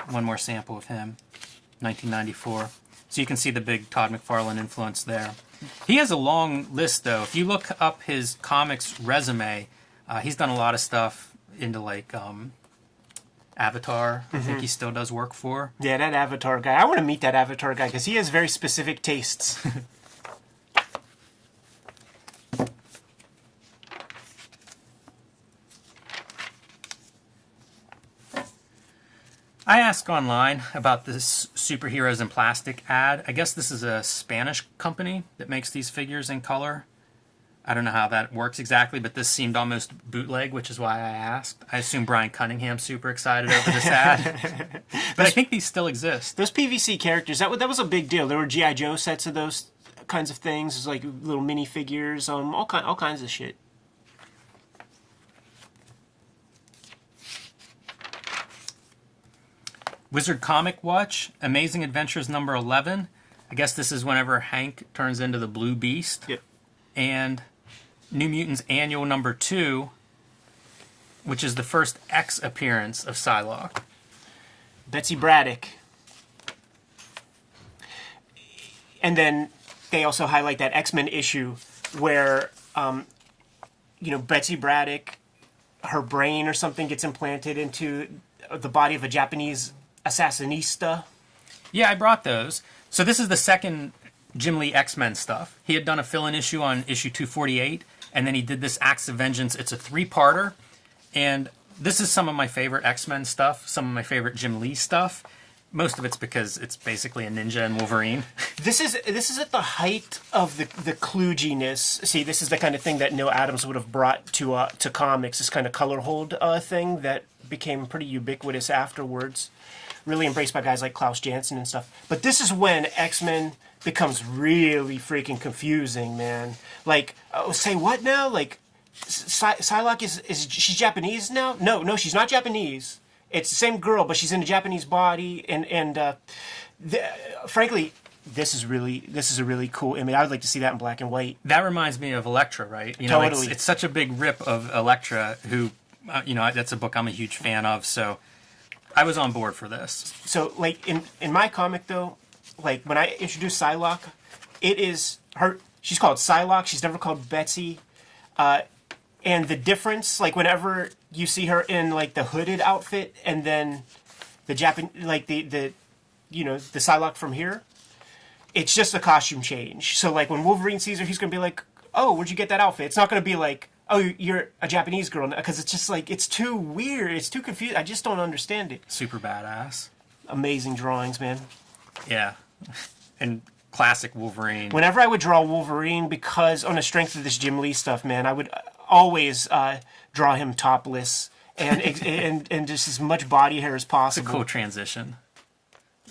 One more sample of him, 1994. So you can see the big Todd McFarlane influence there. He has a long list, though. If you look up his comics resume, he's done a lot of stuff into like Avatar. I think he still does work for. Yeah, that Avatar guy. I want to meet that Avatar guy because he has very specific tastes. I asked online about this Superheroes in Plastic ad. I guess this is a Spanish company that makes these figures in color. I don't know how that works exactly, but this seemed almost bootleg, which is why I asked. I assume Brian Cunningham's super excited over this ad. But I think these still exist. Those PVC characters, that was a big deal. There were G.I. Joe sets of those kinds of things. There's like little minifigures, all kinds of shit. Wizard Comic Watch, Amazing Adventures number 11. I guess this is whenever Hank turns into the Blue Beast. Yep. And New Mutants Annual number 2, which is the first X appearance of Psylocke. Betsy Braddock. And then they also highlight that X-Men issue where, Betsy Braddock her brain or something gets implanted into the body of a Japanese assassinista. Yeah, I brought those. So this is the second Jim Lee X-Men stuff. He had done a fill-in issue on issue 248, and then he did this Acts of Vengeance. It's a 3-parter, and this is some of my favorite X-Men stuff, some of my favorite Jim Lee stuff. Most of it's because it's basically a ninja and Wolverine. This is at the height of the kludginess. See, this is the kind of thing that Neal Adams would have brought to comics. This kind of color hold thing that became pretty ubiquitous afterwards. Really embraced by guys like Klaus Janson and stuff. But this is when X-Men becomes really freaking confusing, man. Like, say what now? Like, Psylocke is she's Japanese now? No, she's not Japanese. It's the same girl, but she's in a Japanese body, and frankly, this is a really cool image. I would like to see that in black and white. That reminds me of Elektra, right? You know, totally. It's such a big rip of Elektra, who, that's a book I'm a huge fan of, so I was on board for this. So, like, in my comic, though, like, when I introduce Psylocke, it is her, she's called Psylocke, she's never called Betsy, and the difference, like, whenever you see her in, like, the hooded outfit, and then the the Psylocke from here, it's just a costume change. So, like, when Wolverine sees her, he's going to be like, oh, where'd you get that outfit? It's not going to be like, oh, you're a Japanese girl, because it's just, like, it's too weird, it's too confusing, I just don't understand it. Super badass. Amazing drawings, man. Yeah. And classic Wolverine. Whenever I would draw Wolverine, because on the strength of this Jim Lee stuff, man, I would always draw him topless and just as much body hair as possible. It's a cool transition.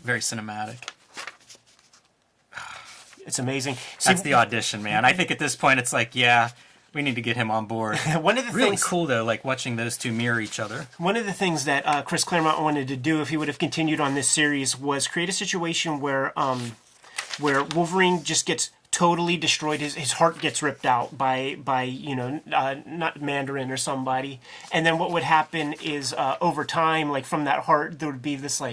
Very cinematic. It's amazing. That's the audition, man. I think at this point it's like, yeah, we need to get him on board. One of the really things, cool though, like watching those two mirror each other. One of the things that Chris Claremont wanted to do if he would have continued on this series was create a situation where Wolverine just gets totally destroyed. His heart gets ripped out by not Mandarin or somebody. And then what would happen is over time, like from that heart, there would be this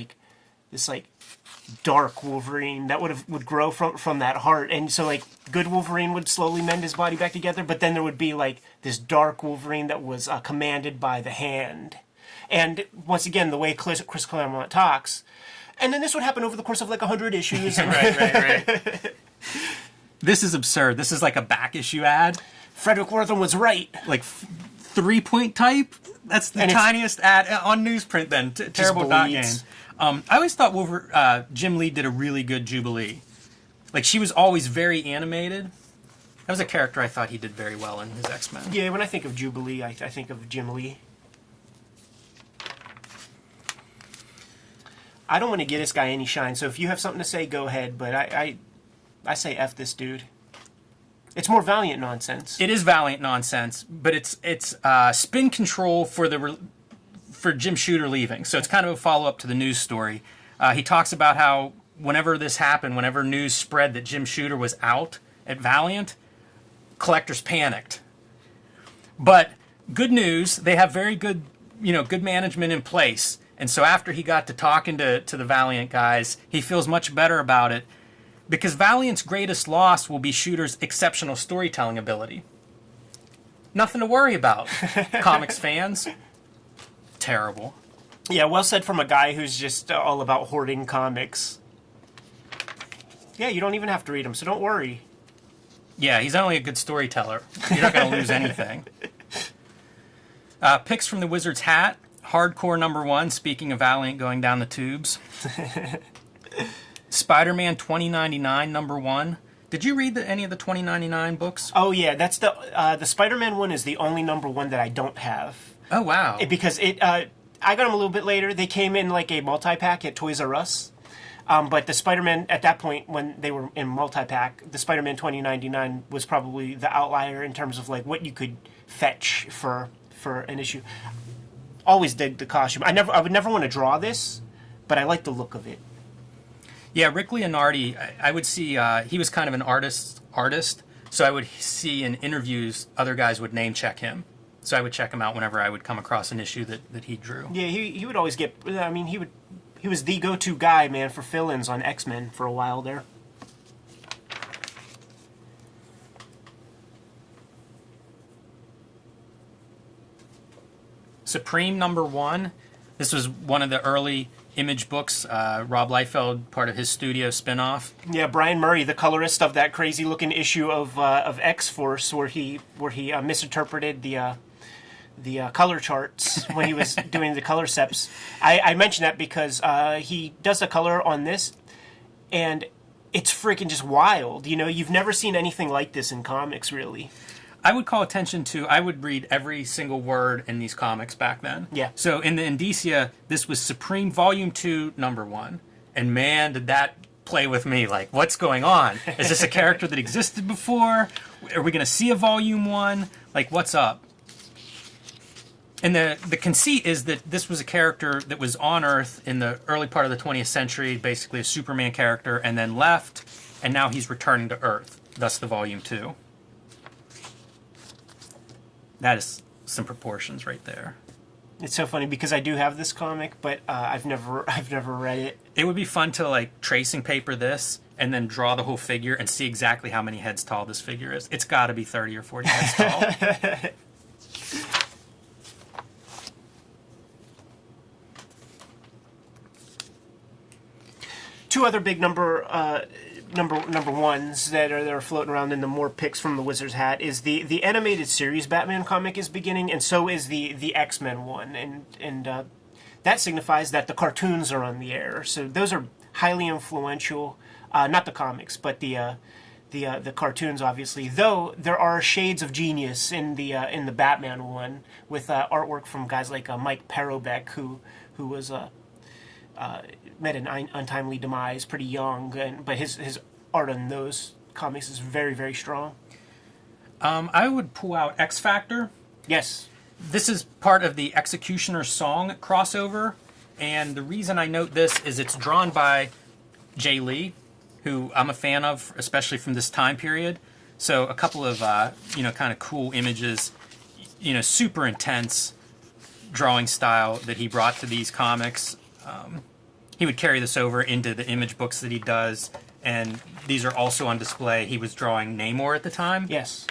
dark Wolverine that would grow from that heart. And so like good Wolverine would slowly mend his body back together, but then there would be like this dark Wolverine that was commanded by the Hand. And once again, the way Chris Claremont talks. And then this would happen over the course of like 100 issues. Right. This is absurd. This is like a back issue ad. Frederick Wertham was right. Like 3-point type? That's the tiniest ad on newsprint then. Terrible dot game. I always thought Jim Lee did a really good Jubilee. Like, she was always very animated. That was a character I thought he did very well in his X-Men. Yeah, when I think of Jubilee, I think of Jim Lee. I don't want to give this guy any shine, so if you have something to say, go ahead. But I say F this dude. It's more Valiant nonsense. It is Valiant nonsense, but it's spin control for Jim Shooter leaving. So it's kind of a follow-up to the news story. He talks about how whenever this happened, whenever news spread that Jim Shooter was out at Valiant, collectors panicked. But good news, they have very good, good management in place. And so after he got to talking to the Valiant guys, he feels much better about it. Because Valiant's greatest loss will be Shooter's exceptional storytelling ability. Nothing to worry about, comics fans. Terrible. Yeah, well said from a guy who's just all about hoarding comics. Yeah, you don't even have to read them, so don't worry. Yeah, he's only a good storyteller. You're not going to lose anything. Picks from the Wizard's Hat. Hardcore #1, speaking of Valiant going down the tubes. Spider-Man 2099 #1. Did you read any of the 2099 books? Oh yeah, that's the Spider-Man one is the only #1 that I don't have. Oh wow! Because I got them a little bit later. They came in like a multi-pack at Toys R Us. But the Spider-Man at that point when they were in multi-pack, the Spider-Man 2099 was probably the outlier in terms of like what you could fetch for an issue. Always dig the costume. I would never want to draw this, but I like the look of it. Yeah, Rick Leonardi, I would see, he was kind of an artist, so I would see in interviews, other guys would name check him. So I would check him out whenever I would come across an issue that he drew. Yeah, he would always get, he was the go-to guy, man, for fill-ins on X-Men for a while there. Supreme #1. This was one of the early Image books. Rob Liefeld, part of his studio spinoff. Yeah, Brian Murray, the colorist of that crazy looking issue of X-Force, where he misinterpreted the color charts when he was doing the color steps. I mention that because he does the color on this, and it's freaking just wild. You know, you've never seen anything like this in comics, really. I would call attention to, I would read every single word in these comics back then. Yeah. So in the Indicia, this was Supreme Volume 2, #1. And man, did that play with me. Like, what's going on? Is this a character that existed before? Are we going to see a Volume 1? Like, what's up? And the conceit is that this was a character that was on Earth in the early part of the 20th century, basically a Superman character, and then left, and now he's returning to Earth, thus the Volume 2. That is some proportions right there. It's so funny because I do have this comic, but I've never read it. It would be fun to like tracing paper this and then draw the whole figure and see exactly how many heads tall this figure is. It's got to be 30 or 40 heads tall. Two other big number ones that are floating around in the more picks from the Wizard's hat is the animated series Batman comic is beginning, and so is the X-Men one, and that signifies that the cartoons are on the air. So those are highly influential, not the comics, but the cartoons, obviously. Though there are shades of genius in the Batman one with artwork from guys like Mike Parobeck, who was met an untimely demise pretty young, but his art on those comics is very, very strong. I would pull out X Factor. Yes. This is part of the Executioner Song crossover, and the reason I note this is it's drawn by Jay Lee, who I'm a fan of, especially from this time period. So a couple of kind of cool images, super intense drawing style that he brought to these comics. He would carry this over into the Image books that he does, and these are also on display. He was drawing Namor at the time. Yes.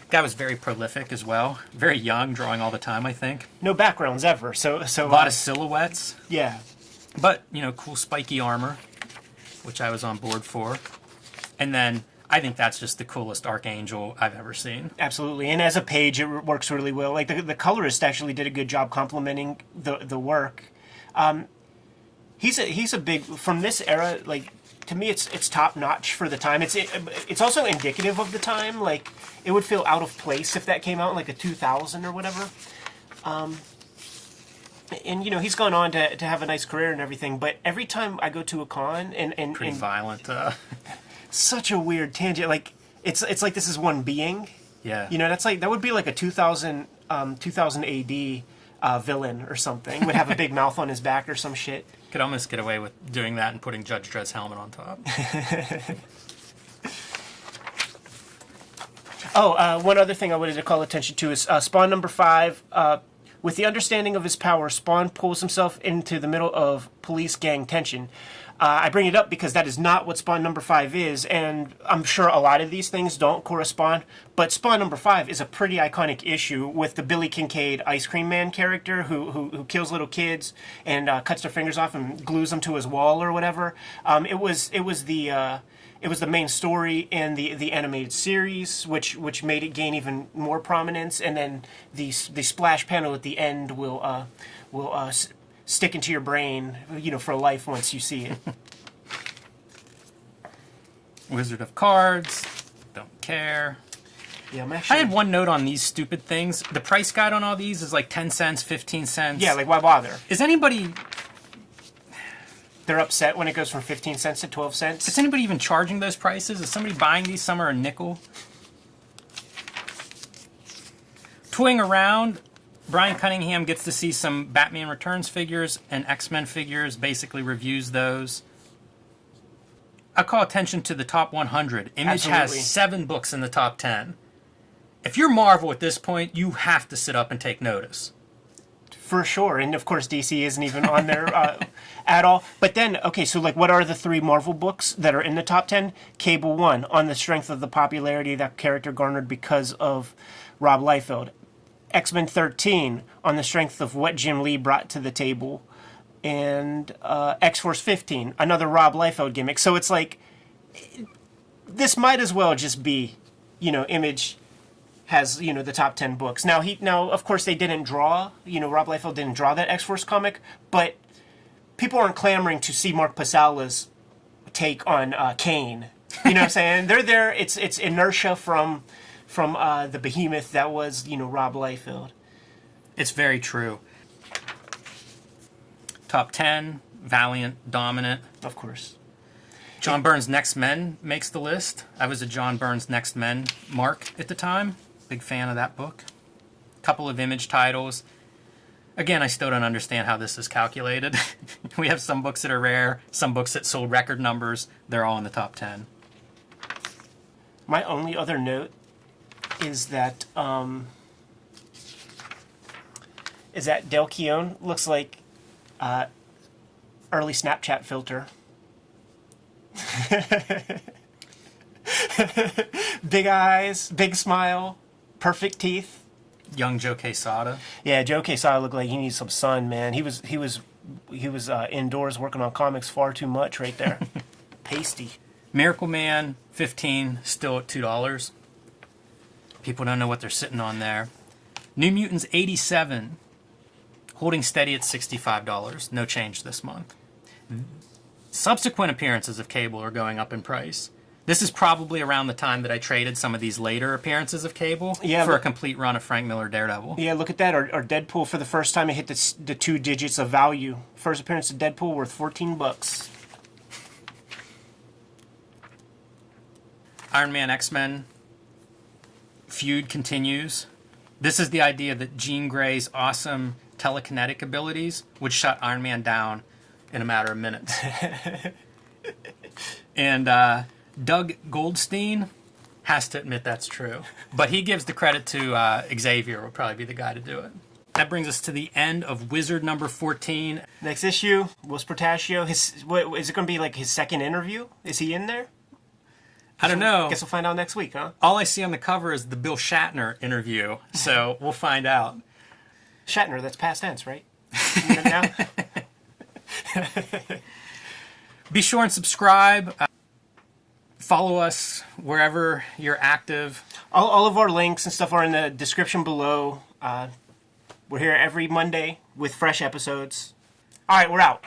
Guy was very prolific as well. Very young, drawing all the time, I think. No backgrounds ever, so a lot of silhouettes. Yeah. But, cool spiky armor, which I was on board for. And then I think that's just the coolest Archangel I've ever seen. Absolutely, and as a page, it works really well. Like the colorist actually did a good job complementing the work. He's a big, from this era, like, to me it's top notch for the time. It's also indicative of the time. Like, it would feel out of place if that came out in like a 2000 or whatever. And he's gone on to have a nice career and everything, but every time I go to a con and Pretty violent. Such a weird tangent. Like, it's like this is one being. Yeah. That would be like a 2000 AD villain or something. Would have a big mouth on his back or some shit. Could almost get away with doing that and putting Judge Dredd's helmet on top. One other thing I wanted to call attention to is Spawn #5. With the understanding of his power, Spawn pulls himself into the middle of police gang tension. I bring it up because that is not what Spawn #5 is, and I'm sure a lot of these things don't correspond, but Spawn #5 is a pretty iconic issue with the Billy Kincaid Ice Cream Man character who kills little kids and cuts their fingers off and glues them to his wall or whatever. It was the main story in the animated series, which made it gain even more prominence, and then the splash panel at the end will stick into your brain, for life once you see it. Wizard of Cards. Don't care. Yeah, I had one note on these stupid things. The price guide on all these is like 10 cents, 15 cents. Yeah, like, why bother? Is anybody... They're upset when it goes from 15 cents to 12 cents? Is anybody even charging those prices? Is somebody buying these? Some are a nickel. Toying around... Brian Cunningham gets to see some Batman Returns figures and X-Men figures, basically reviews those. I call attention to the top 100. Image Absolutely. has 7 books in the top 10. If you're Marvel at this point, you have to sit up and take notice. For sure, and of course DC isn't even on there at all. But then, okay, so like, what are the 3 Marvel books that are in the top 10? Cable 1, on the strength of the popularity that character garnered because of Rob Liefeld. X-Men 13 on the strength of what Jim Lee brought to the table, and X-Force 15, another Rob Liefeld gimmick. So it's like, this might as well just be, Image has, the top 10 books. Now, of course, they didn't draw, Rob Liefeld didn't draw that X-Force comic, but people aren't clamoring to see Mark Pasala's take on Kane. You know what I'm saying? They're there. It's inertia from the behemoth that was, Rob Liefeld. It's very true. Top 10, Valiant, Dominant. Of course. John Byrne's Next Men makes the list. I was a John Byrne's Next Men mark at the time. Big fan of that book. Couple of Image titles. Again, I still don't understand how this is calculated. We have some books that are rare, some books that sold record numbers. They're all in the top 10. My only other note is that Del Keown looks like early Snapchat filter. Big eyes, big smile, perfect teeth. Young Joe Quesada. Yeah, Joe Quesada looked like he needs some sun, man. He was indoors working on comics far too much right there. Pasty. Miracleman, 15, still at $2. People don't know what they're sitting on there. New Mutants, 87, holding steady at $65. No change this month. Subsequent appearances of Cable are going up in price. This is probably around the time that I traded some of these later appearances of Cable for a complete run of Frank Miller Daredevil. Yeah, look at that. Or Deadpool, for the first time, it hit the 2 digits of value. First appearance of Deadpool worth $14. Iron Man X-Men feud continues. This is the idea that Jean Grey's awesome telekinetic abilities would shut Iron Man down in a matter of minutes. And Doug Goldstein has to admit that's true. But he gives the credit to Xavier, would probably be the guy to do it. That brings us to the end of Wizard number 14. Next issue, Willis Portacio. Is it going to be like his second interview? Is he in there? I don't know. Guess we'll find out next week, huh? All I see on the cover is the Bill Shatner interview, so we'll find out. Shatner, that's past tense, right? Now? Be sure and subscribe. Follow us wherever you're active. All of our links and stuff are in the description below. We're here every Monday with fresh episodes. All right, we're out.